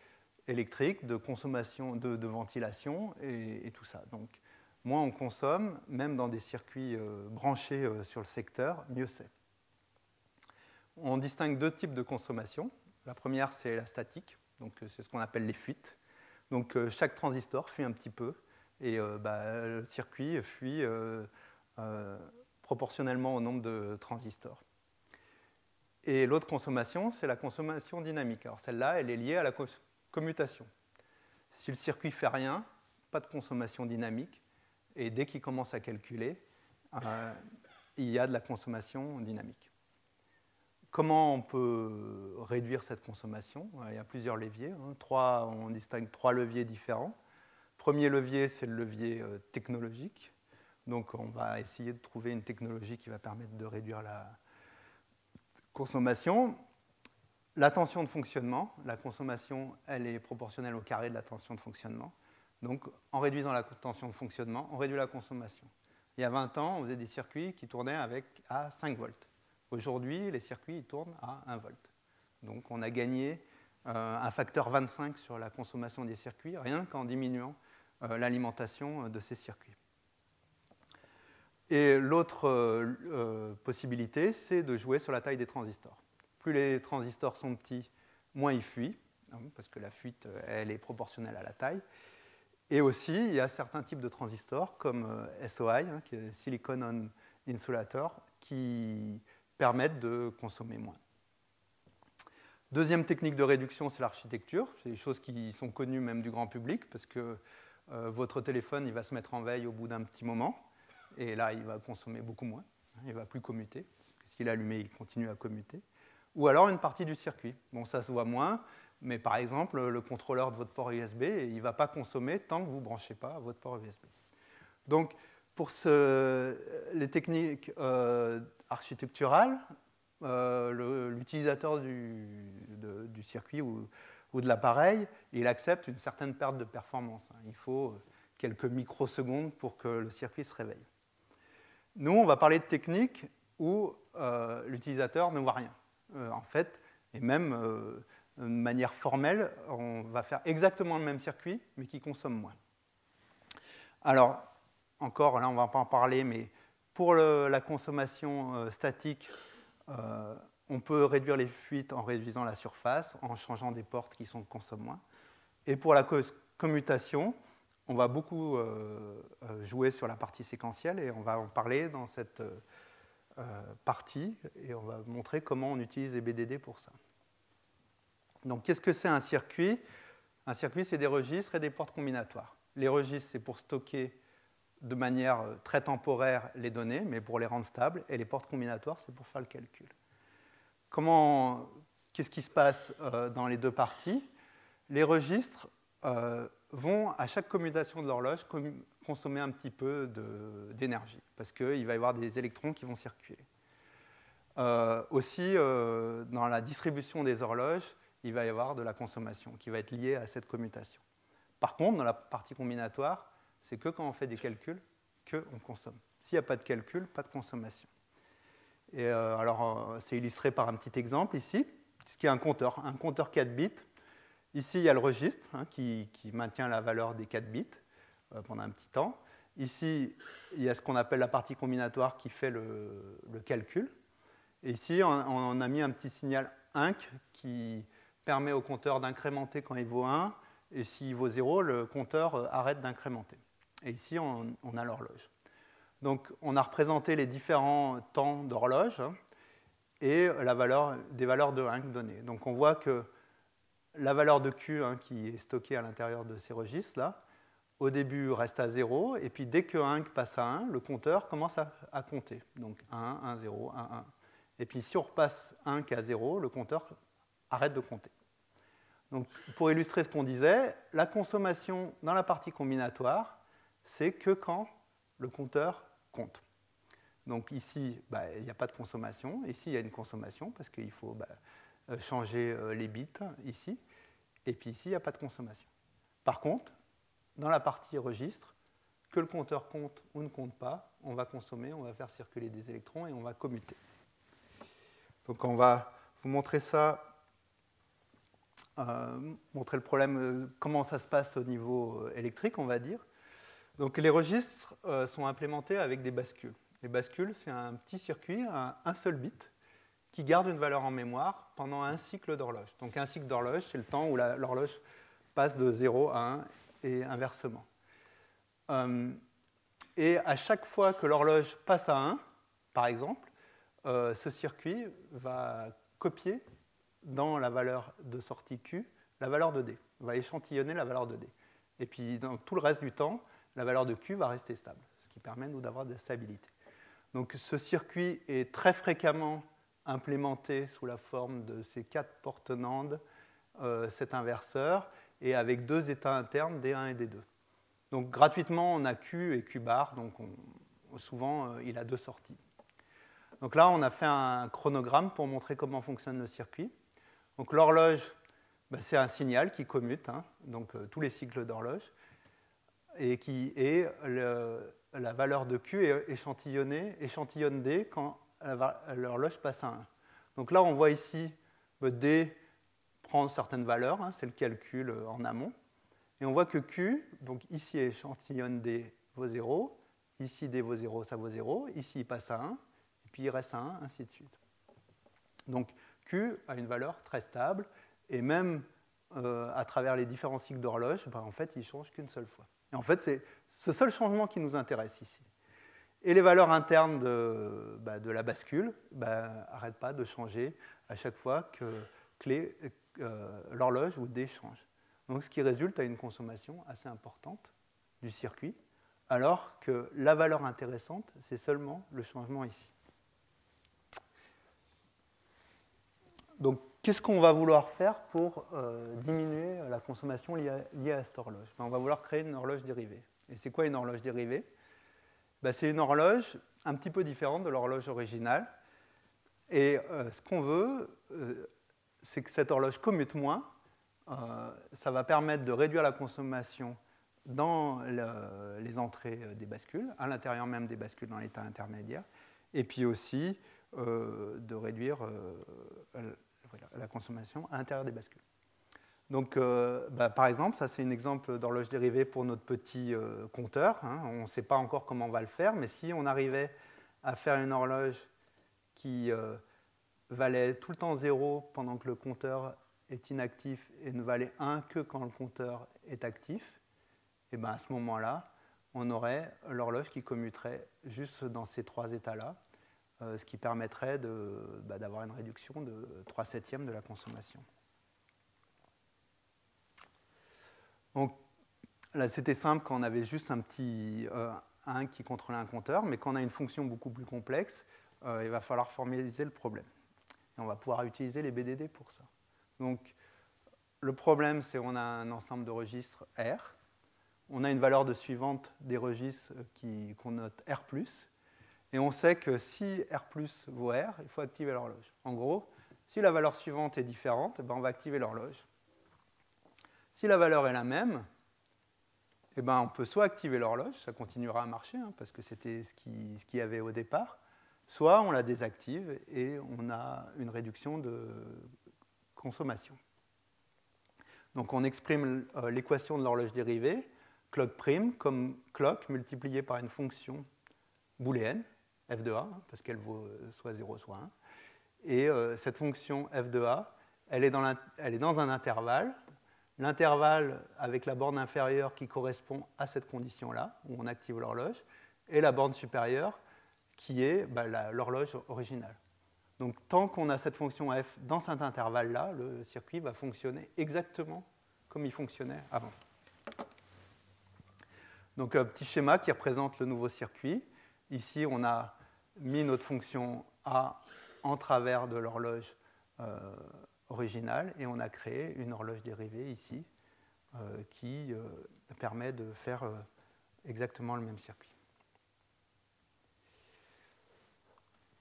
de consommation de ventilation et tout ça. Donc, moins on consomme, même dans des circuits branchés sur le secteur, mieux c'est. On distingue deux types de consommation. La première, c'est la statique, donc c'est ce qu'on appelle les fuites. Donc chaque transistor fuit un petit peu, et le circuit fuit proportionnellement au nombre de transistors. Et l'autre consommation, c'est la consommation dynamique. Alors celle-là, elle est liée à la commutation. Si le circuit ne fait rien, pas de consommation dynamique. Et dès qu'il commence à calculer, il y a de la consommation dynamique. Comment on peut réduire cette consommation? Il y a plusieurs leviers. On distingue 3 leviers différents. Premier levier, c'est le levier technologique. Donc on va essayer de trouver une technologie qui va permettre de réduire la consommation. La tension de fonctionnement. La consommation, elle est proportionnelle au carré de la tension de fonctionnement. Donc, en réduisant la tension de fonctionnement, on réduit la consommation. Il y a 20 ans, on faisait des circuits qui tournaient à 5 volts. Aujourd'hui, les circuits ils tournent à 1 volt. Donc, on a gagné un facteur 25 sur la consommation des circuits, rien qu'en diminuant l'alimentation de ces circuits. Et l'autre possibilité, c'est de jouer sur la taille des transistors. Plus les transistors sont petits, moins ils fuient, parce que la fuite, elle est proportionnelle à la taille. Et aussi, il y a certains types de transistors, comme SOI, qui est Silicon on Insulator, qui permettent de consommer moins. Deuxième technique de réduction, c'est l'architecture. C'est des choses qui sont connues même du grand public, parce que votre téléphone il va se mettre en veille au bout d'un petit moment, et là, il va consommer beaucoup moins. Il ne va plus commuter. S'il est allumé, il continue à commuter. Ou alors une partie du circuit. Bon, ça se voit moins. Mais par exemple, le contrôleur de votre port USB, il ne va pas consommer tant que vous ne branchez pas votre port USB. Donc, pour les techniques architecturales, l'utilisateur du circuit ou de l'appareil, il accepte une certaine perte de performance. Il faut quelques microsecondes pour que le circuit se réveille. Nous, on va parler de techniques où l'utilisateur ne voit rien. En fait, et même de manière formelle, on va faire exactement le même circuit, mais qui consomme moins. Alors, encore, là, on ne va pas en parler, mais pour la consommation statique, on peut réduire les fuites en réduisant la surface, en changeant des portes qui consomment moins. Et pour la commutation, on va beaucoup jouer sur la partie séquentielle, et on va en parler dans cette partie, et on va montrer comment on utilise les BDD pour ça. Donc, qu'est-ce que c'est un circuit? Un circuit, c'est des registres et des portes combinatoires. Les registres, c'est pour stocker de manière très temporaire les données, mais pour les rendre stables, et les portes combinatoires, c'est pour faire le calcul. Qu'est-ce qui se passe dans les deux parties? Les registres vont, à chaque commutation de l'horloge, consommer un petit peu d'énergie, parce qu'il va y avoir des électrons qui vont circuler. Aussi, dans la distribution des horloges, il va y avoir de la consommation qui va être liée à cette commutation. Par contre, dans la partie combinatoire, c'est que quand on fait des calculs qu'on consomme. S'il n'y a pas de calcul, pas de consommation. Et alors, c'est illustré par un petit exemple ici, ce qui est un compteur 4 bits. Ici, il y a le registre qui maintient la valeur des 4 bits pendant un petit temps. Ici, il y a ce qu'on appelle la partie combinatoire qui fait le calcul. Et ici, on a mis un petit signal INC qui permet au compteur d'incrémenter quand il vaut 1, et s'il vaut 0, le compteur arrête d'incrémenter. Et ici, on a l'horloge. Donc, on a représenté les différents temps d'horloge et des valeurs de INC données. Donc, on voit que la valeur de Q qui est stockée à l'intérieur de ces registres-là, au début, reste à 0, et puis dès que INC passe à 1, le compteur commence à compter. Donc, 1, 1, 0, 1, 1. Et puis, si on repasse INC à 0, le compteur arrête de compter. Donc, pour illustrer ce qu'on disait, la consommation dans la partie combinatoire, c'est que quand le compteur compte. Donc ici, il n'y a pas de consommation. Ici, il y a une consommation parce qu'il faut changer les bits ici. Et puis ici, il n'y a pas de consommation. Par contre, dans la partie registre, que le compteur compte ou ne compte pas, on va consommer, on va faire circuler des électrons et on va commuter. Donc on va vous montrer ça, montrer le problème, comment ça se passe au niveau électrique, on va dire. Donc les registres sont implémentés avec des bascules. Les bascules, c'est un petit circuit, un seul bit, qui garde une valeur en mémoire pendant un cycle d'horloge. Donc un cycle d'horloge, c'est le temps où l'horloge passe de 0 à 1 et inversement. Et à chaque fois que l'horloge passe à 1, par exemple, ce circuit va copier dans la valeur de sortie Q la valeur de D, va échantillonner la valeur de D. Et puis dans tout le reste du temps, la valeur de Q va rester stable, ce qui permet nous d'avoir de la stabilité. Donc ce circuit est très fréquemment implémenté sous la forme de ces 4 portes NAND, cet inverseur, et avec 2 états internes, D1 et D2. Donc gratuitement, on a Q et Q bar, donc souvent il a 2 sorties. Donc là, on a fait un chronogramme pour montrer comment fonctionne le circuit. Donc l'horloge, c'est un signal qui commute, donc tous les cycles d'horloge, et qui est la valeur de Q est échantillonne D quand l'horloge passe à 1. Donc là, on voit ici D prend certaines valeurs, c'est le calcul en amont. Et on voit que Q, donc ici échantillonne D vaut 0, ici D vaut 0, ça vaut 0, ici il passe à 1, et puis il reste à 1, ainsi de suite. Donc Q a une valeur très stable, et même à travers les différents cycles d'horloge, en fait, il ne change qu'une seule fois. Et en fait, c'est ce seul changement qui nous intéresse ici. Et les valeurs internes de la bascule n'arrêtent pas de changer à chaque fois que l'horloge ou D change. Donc, ce qui résulte à une consommation assez importante du circuit, alors que la valeur intéressante, c'est seulement le changement ici. Donc, qu'est-ce qu'on va vouloir faire pour diminuer la consommation liée à cette horloge? On va vouloir créer une horloge dérivée. Et c'est quoi une horloge dérivée? C'est une horloge un petit peu différente de l'horloge originale. Et ce qu'on veut, c'est que cette horloge commute moins. Ça va permettre de réduire la consommation dans les entrées des bascules, à l'intérieur même des bascules dans l'état intermédiaire, et puis aussi de réduire la consommation à l'intérieur des bascules. Donc, par exemple, ça c'est un exemple d'horloge dérivée pour notre petit compteur. Hein. On ne sait pas encore comment on va le faire, mais si on arrivait à faire une horloge qui valait tout le temps 0 pendant que le compteur est inactif et ne valait 1 que quand le compteur est actif, et ben à ce moment-là, on aurait l'horloge qui commuterait juste dans ces 3 états-là, ce qui permettrait d'avoir une réduction de 3/7 de la consommation. Donc là, c'était simple quand on avait juste un petit 1 qui contrôlait un compteur, mais quand on a une fonction beaucoup plus complexe, il va falloir formaliser le problème. Et on va pouvoir utiliser les BDD pour ça. Donc, le problème, c'est qu'on a un ensemble de registres R. On a une valeur de suivante des registres qu'on note R+. Et on sait que si R+ vaut R, il faut activer l'horloge. En gros, si la valeur suivante est différente, ben on va activer l'horloge. Si la valeur est la même, eh ben on peut soit activer l'horloge, ça continuera à marcher, hein, parce que c'était ce qu'il y avait au départ, soit on la désactive et on a une réduction de consommation. Donc on exprime l'équation de l'horloge dérivée, clock prime, comme clock multiplié par une fonction booléenne, f de a, hein, parce qu'elle vaut soit 0, soit 1. Et cette fonction f de a, elle est dans un intervalle. L'intervalle avec la borne inférieure qui correspond à cette condition-là, où on active l'horloge, et la borne supérieure qui est l'horloge originale. Donc tant qu'on a cette fonction f dans cet intervalle-là, le circuit va fonctionner exactement comme il fonctionnait avant. Donc un petit schéma qui représente le nouveau circuit. Ici, on a mis notre fonction a en travers de l'horloge originale et on a créé une horloge dérivée ici qui permet de faire exactement le même circuit.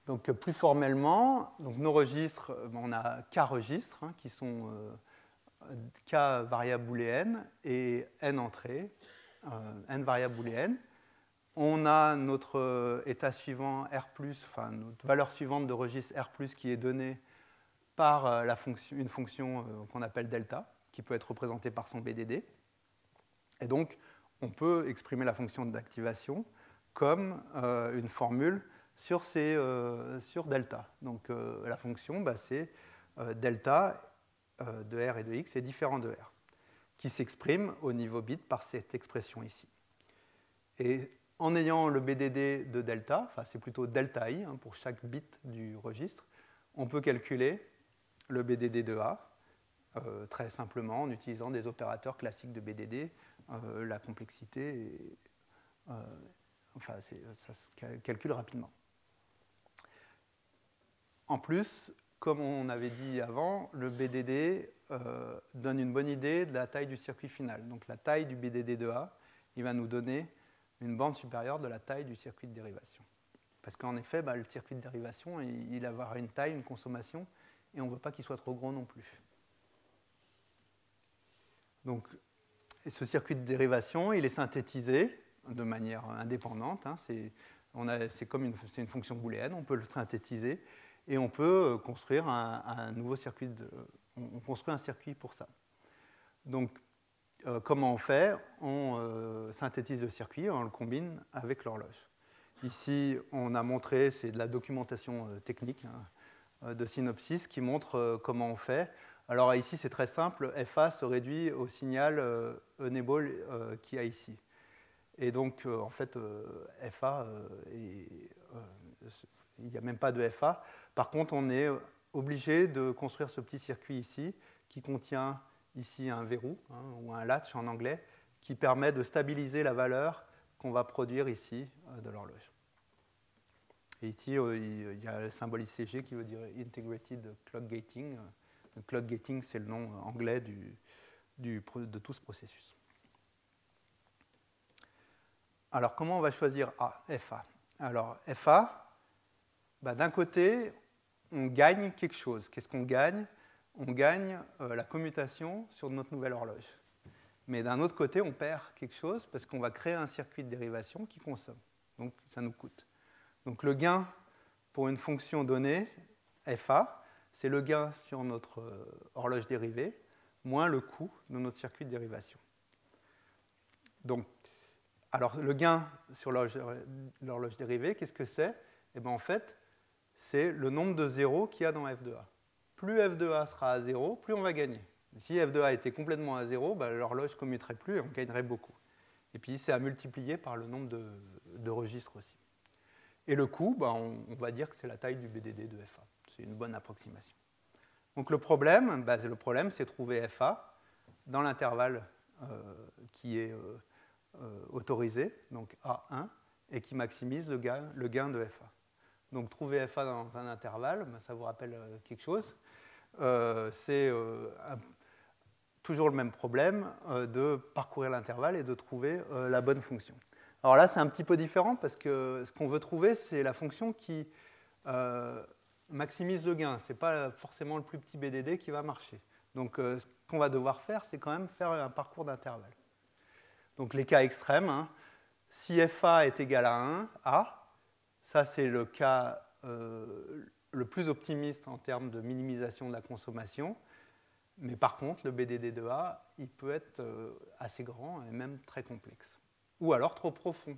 Donc plus formellement, donc nos registres, on a k registres hein, qui sont k variables booléennes et n entrées, n variables booléennes. On a notre état suivant R+, enfin notre valeur suivante de registre R+, qui est donnée par une fonction qu'on appelle delta, qui peut être représentée par son BDD. Et donc, on peut exprimer la fonction d'activation comme une formule sur delta. Donc, la fonction, c'est delta de R et de X est différent de R, qui s'exprime au niveau bit par cette expression ici. Et en ayant le BDD de delta, enfin c'est plutôt delta I hein, pour chaque bit du registre, on peut calculer le BDD de A très simplement en utilisant des opérateurs classiques de BDD. La complexité, ça se calcule rapidement. En plus, comme on avait dit avant, le BDD donne une bonne idée de la taille du circuit final. Donc la taille du BDD de A, il va nous donner une bande supérieure de la taille du circuit de dérivation. Parce qu'en effet, le circuit de dérivation, il va avoir une taille, une consommation, et on ne veut pas qu'il soit trop gros non plus. Donc, ce circuit de dérivation, il est synthétisé de manière indépendante. Hein, c'est une fonction booléenne, on peut le synthétiser, et on peut construire un nouveau circuit. On construit un circuit pour ça. Donc, comment on fait? On synthétise le circuit, on le combine avec l'horloge. Ici, on a montré, c'est de la documentation technique hein, de Synopsys qui montre comment on fait. Alors ici, c'est très simple, FA se réduit au signal enable qu'il y a ici. Et donc, en fait, FA, il n'y a même pas de FA. Par contre, on est obligé de construire ce petit circuit ici qui contient ici un verrou, hein, ou un latch en anglais, qui permet de stabiliser la valeur qu'on va produire ici de l'horloge. Et ici, il y a le symbole ICG qui veut dire Integrated Clock Gating. Le clock gating, c'est le nom anglais de tout ce processus. Alors, comment on va choisir FA? Alors, FA, d'un côté, on gagne quelque chose. Qu'est-ce qu'on gagne? On gagne la commutation sur notre nouvelle horloge. Mais d'un autre côté, on perd quelque chose parce qu'on va créer un circuit de dérivation qui consomme. Donc, ça nous coûte. Donc, le gain pour une fonction donnée, FA, c'est le gain sur notre horloge dérivée, moins le coût de notre circuit de dérivation. Donc, alors, le gain sur l'horloge dérivée, qu'est-ce que c'est? Eh bien, en fait, c'est le nombre de zéros qu'il y a dans f de a. Plus f de a sera à 0, plus on va gagner. Si f de a était complètement à 0, ben, l'horloge ne commuterait plus et on gagnerait beaucoup. Et puis, c'est à multiplier par le nombre de registres aussi. Et le coût, ben, on va dire que c'est la taille du BDD de FA. C'est une bonne approximation. Donc, le problème, c'est trouver FA dans l'intervalle qui est autorisé, donc A1, et qui maximise le gain de FA. Donc, trouver FA dans un intervalle, ben, ça vous rappelle quelque chose. C'est toujours le même problème de parcourir l'intervalle et de trouver la bonne fonction. Alors là, c'est un petit peu différent parce que ce qu'on veut trouver, c'est la fonction qui maximise le gain. Ce n'est pas forcément le plus petit BDD qui va marcher. Donc, ce qu'on va devoir faire, c'est quand même faire un parcours d'intervalle. Donc, les cas extrêmes, hein, si FA est égal à 1, A, ça, c'est le cas le plus optimiste en termes de minimisation de la consommation. Mais par contre, le BDD de A, il peut être assez grand et même très complexe. Ou alors trop profond.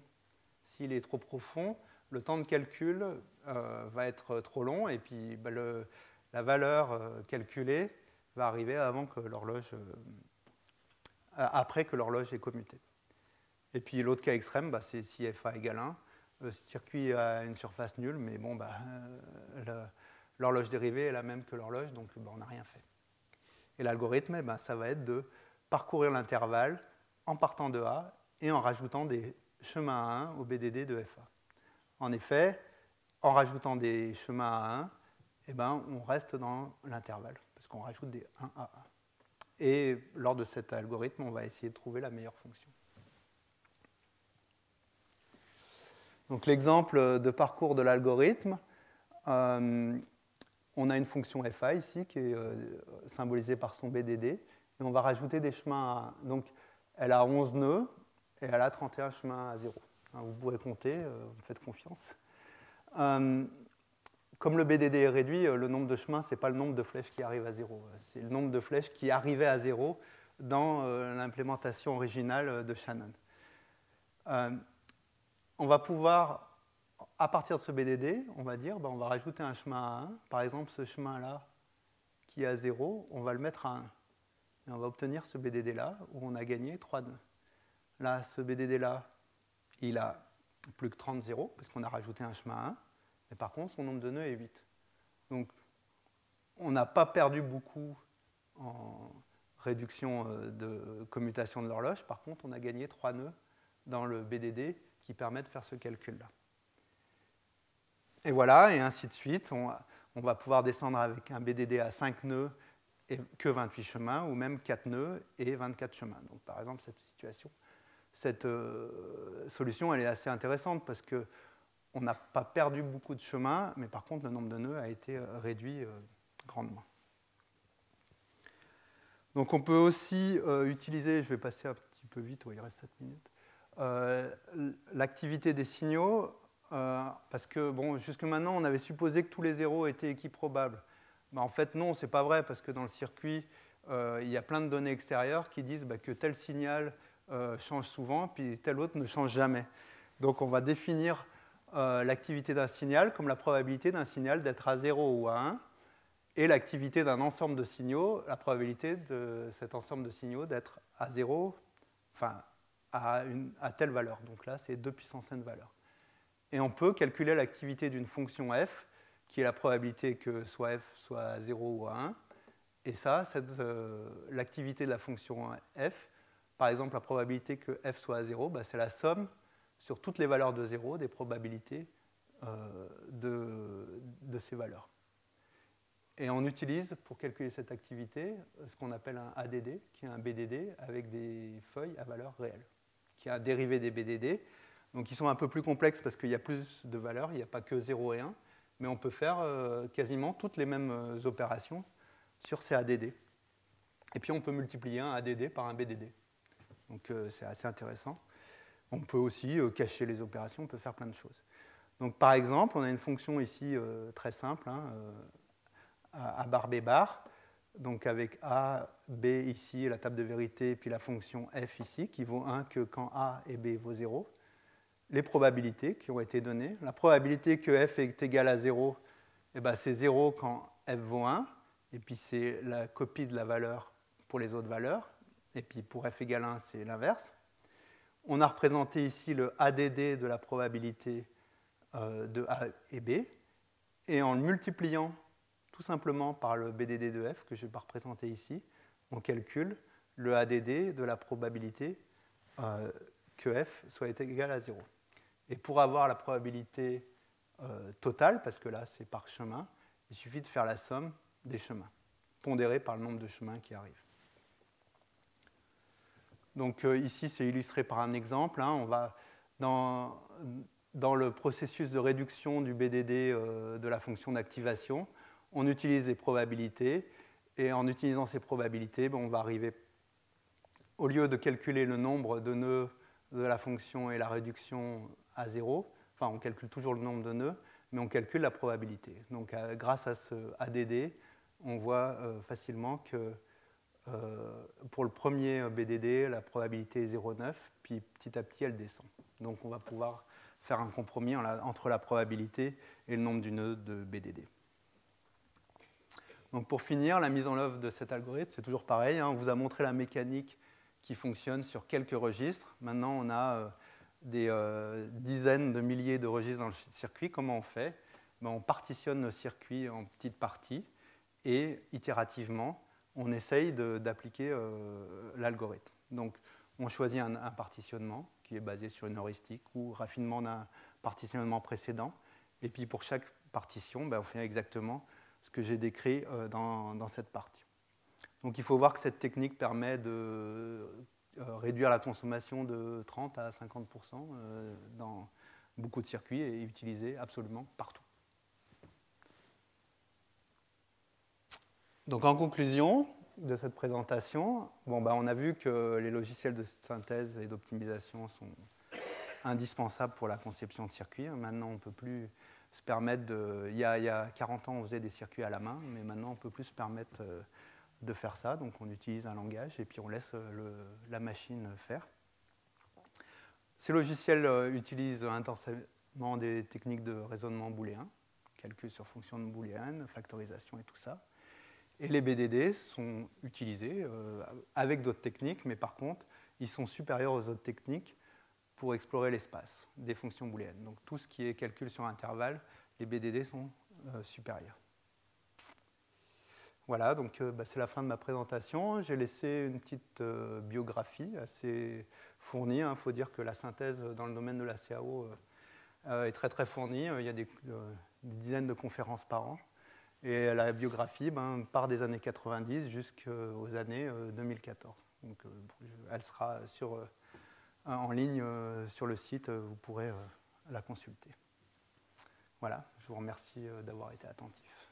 S'il est trop profond, le temps de calcul va être trop long et puis ben, la valeur calculée va arriver avant que après que l'horloge est commutée. Et puis l'autre cas extrême, bah, c'est si FA égale 1. Le circuit a une surface nulle, mais bon, bah, l'horloge dérivée est la même que l'horloge, donc bah, on n'a rien fait. Et l'algorithme, bah, ça va être de parcourir l'intervalle en partant de A et en rajoutant des chemins à 1 au BDD de FA. En effet, en rajoutant des chemins à 1, eh ben, on reste dans l'intervalle, parce qu'on rajoute des 1 à 1. Et lors de cet algorithme, on va essayer de trouver la meilleure fonction. Donc l'exemple de parcours de l'algorithme, on a une fonction FA ici qui est symbolisée par son BDD, et on va rajouter des chemins à 1. Donc elle a 11 nœuds et elle a 31 chemins à 0. Vous pourrez compter, vous me faites confiance. Comme le BDD est réduit, le nombre de chemins, ce n'est pas le nombre de flèches qui arrivent à 0. C'est le nombre de flèches qui arrivaient à 0 dans l'implémentation originale de Shannon. On va pouvoir, à partir de ce BDD, on va dire, ben, on va rajouter un chemin à 1. Par exemple, ce chemin-là, qui est à 0, on va le mettre à 1. Et on va obtenir ce BDD-là, où on a gagné 3 nœuds. Là, ce BDD-là, il a plus que 30 zéros, parce qu'on a rajouté un chemin à 1. Mais par contre, son nombre de nœuds est 8. Donc, on n'a pas perdu beaucoup en réduction de commutation de l'horloge. Par contre, on a gagné 3 nœuds dans le BDD qui permet de faire ce calcul-là. Et voilà, et ainsi de suite. On va pouvoir descendre avec un BDD à 5 nœuds et que 28 chemins, ou même 4 nœuds et 24 chemins. Donc, par exemple, cette solution, elle est assez intéressante parce qu'on n'a pas perdu beaucoup de chemins, mais par contre, le nombre de nœuds a été réduit grandement. Donc, on peut aussi utiliser, je vais passer un petit peu vite, il reste 7 minutes, l'activité des signaux, parce que bon, jusque maintenant, on avait supposé que tous les zéros étaient équiprobables. Ben, en fait, non, ce n'est pas vrai, parce que dans le circuit, il y a plein de données extérieures qui disent que tel signal change souvent, puis tel autre ne change jamais. Donc, on va définir l'activité d'un signal comme la probabilité d'un signal d'être à 0 ou à 1, et l'activité d'un ensemble de signaux, la probabilité de cet ensemble de signaux d'être à 0, enfin, à telle valeur. Donc là, c'est 2 puissance n valeurs. Et on peut calculer l'activité d'une fonction f, qui est la probabilité que soit f soit à 0 ou à 1. Et ça, l'activité de la fonction f, par exemple, la probabilité que f soit à 0, c'est la somme sur toutes les valeurs de 0 des probabilités de ces valeurs. Et on utilise, pour calculer cette activité, ce qu'on appelle un ADD, qui est un BDD avec des feuilles à valeur réelle, qui est un dérivé des BDD. Donc, ils sont un peu plus complexes parce qu'il y a plus de valeurs, il n'y a pas que 0 et 1, mais on peut faire quasiment toutes les mêmes opérations sur ces ADD. Et puis on peut multiplier un ADD par un BDD. Donc c'est assez intéressant. On peut aussi cacher les opérations, on peut faire plein de choses. Donc par exemple, on a une fonction ici très simple, hein, A bar B bar, donc avec A, B ici, la table de vérité, et puis la fonction F ici, qui vaut 1 que quand A et B vaut 0. Les probabilités qui ont été données. La probabilité que F est égal à 0, eh ben, c'est 0 quand F vaut 1, et puis c'est la copie de la valeur pour les autres valeurs, et puis pour F égale 1, c'est l'inverse. On a représenté ici le ADD de la probabilité de A et B, et en le multipliant tout simplement par le BDD de F, que je ne vais pas représenter ici, on calcule le ADD de la probabilité que F soit égal à 0. Et pour avoir la probabilité totale, parce que là c'est par chemin, il suffit de faire la somme des chemins, pondérée par le nombre de chemins qui arrivent. Donc ici c'est illustré par un exemple. Hein, on va dans le processus de réduction du BDD de la fonction d'activation, on utilise les probabilités, et en utilisant ces probabilités, on va arriver, au lieu de calculer le nombre de nœuds de la fonction et la réduction à 0, enfin on calcule toujours le nombre de nœuds, mais on calcule la probabilité. Donc grâce à ce ADD, on voit facilement que pour le premier BDD, la probabilité est 0,9, puis petit à petit elle descend. Donc on va pouvoir faire un compromis entre la probabilité et le nombre du nœud de BDD. Donc pour finir, la mise en œuvre de cet algorithme, c'est toujours pareil. Hein, on vous a montré la mécanique qui fonctionne sur quelques registres. Maintenant, on a des dizaines de milliers de registres dans le circuit. Comment on fait? On partitionne nos circuits en petites parties et itérativement, on essaye d'appliquer l'algorithme. Donc, on choisit un partitionnement qui est basé sur une heuristique ou raffinement d'un partitionnement précédent. Et puis, pour chaque partition, on fait exactement ce que j'ai décrit dans cette partie. Donc il faut voir que cette technique permet de réduire la consommation de 30 à 50% dans beaucoup de circuits et utilisée absolument partout. Donc en conclusion de cette présentation, on a vu que les logiciels de synthèse et d'optimisation sont indispensables pour la conception de circuits. Maintenant, on ne peut plus se permettre de... Il y a 40 ans, on faisait des circuits à la main, mais maintenant, on ne peut plus se permettre de faire ça. Donc, on utilise un langage et puis on laisse la machine faire. Ces logiciels utilisent intensément des techniques de raisonnement booléen, calcul sur fonction de booléenne, factorisation et tout ça. Et les BDD sont utilisés avec d'autres techniques, mais par contre, ils sont supérieurs aux autres techniques pour explorer l'espace des fonctions booléennes. Donc tout ce qui est calcul sur intervalle, les BDD sont supérieurs. Voilà, donc c'est la fin de ma présentation. J'ai laissé une petite biographie assez fournie. Il faut dire que la synthèse dans le domaine de la CAO est très très fournie. Il y a des dizaines de conférences par an. Et la biographie part des années 90 jusqu'aux années 2014. Donc elle sera en ligne sur le site, vous pourrez la consulter. Voilà, je vous remercie d'avoir été attentif.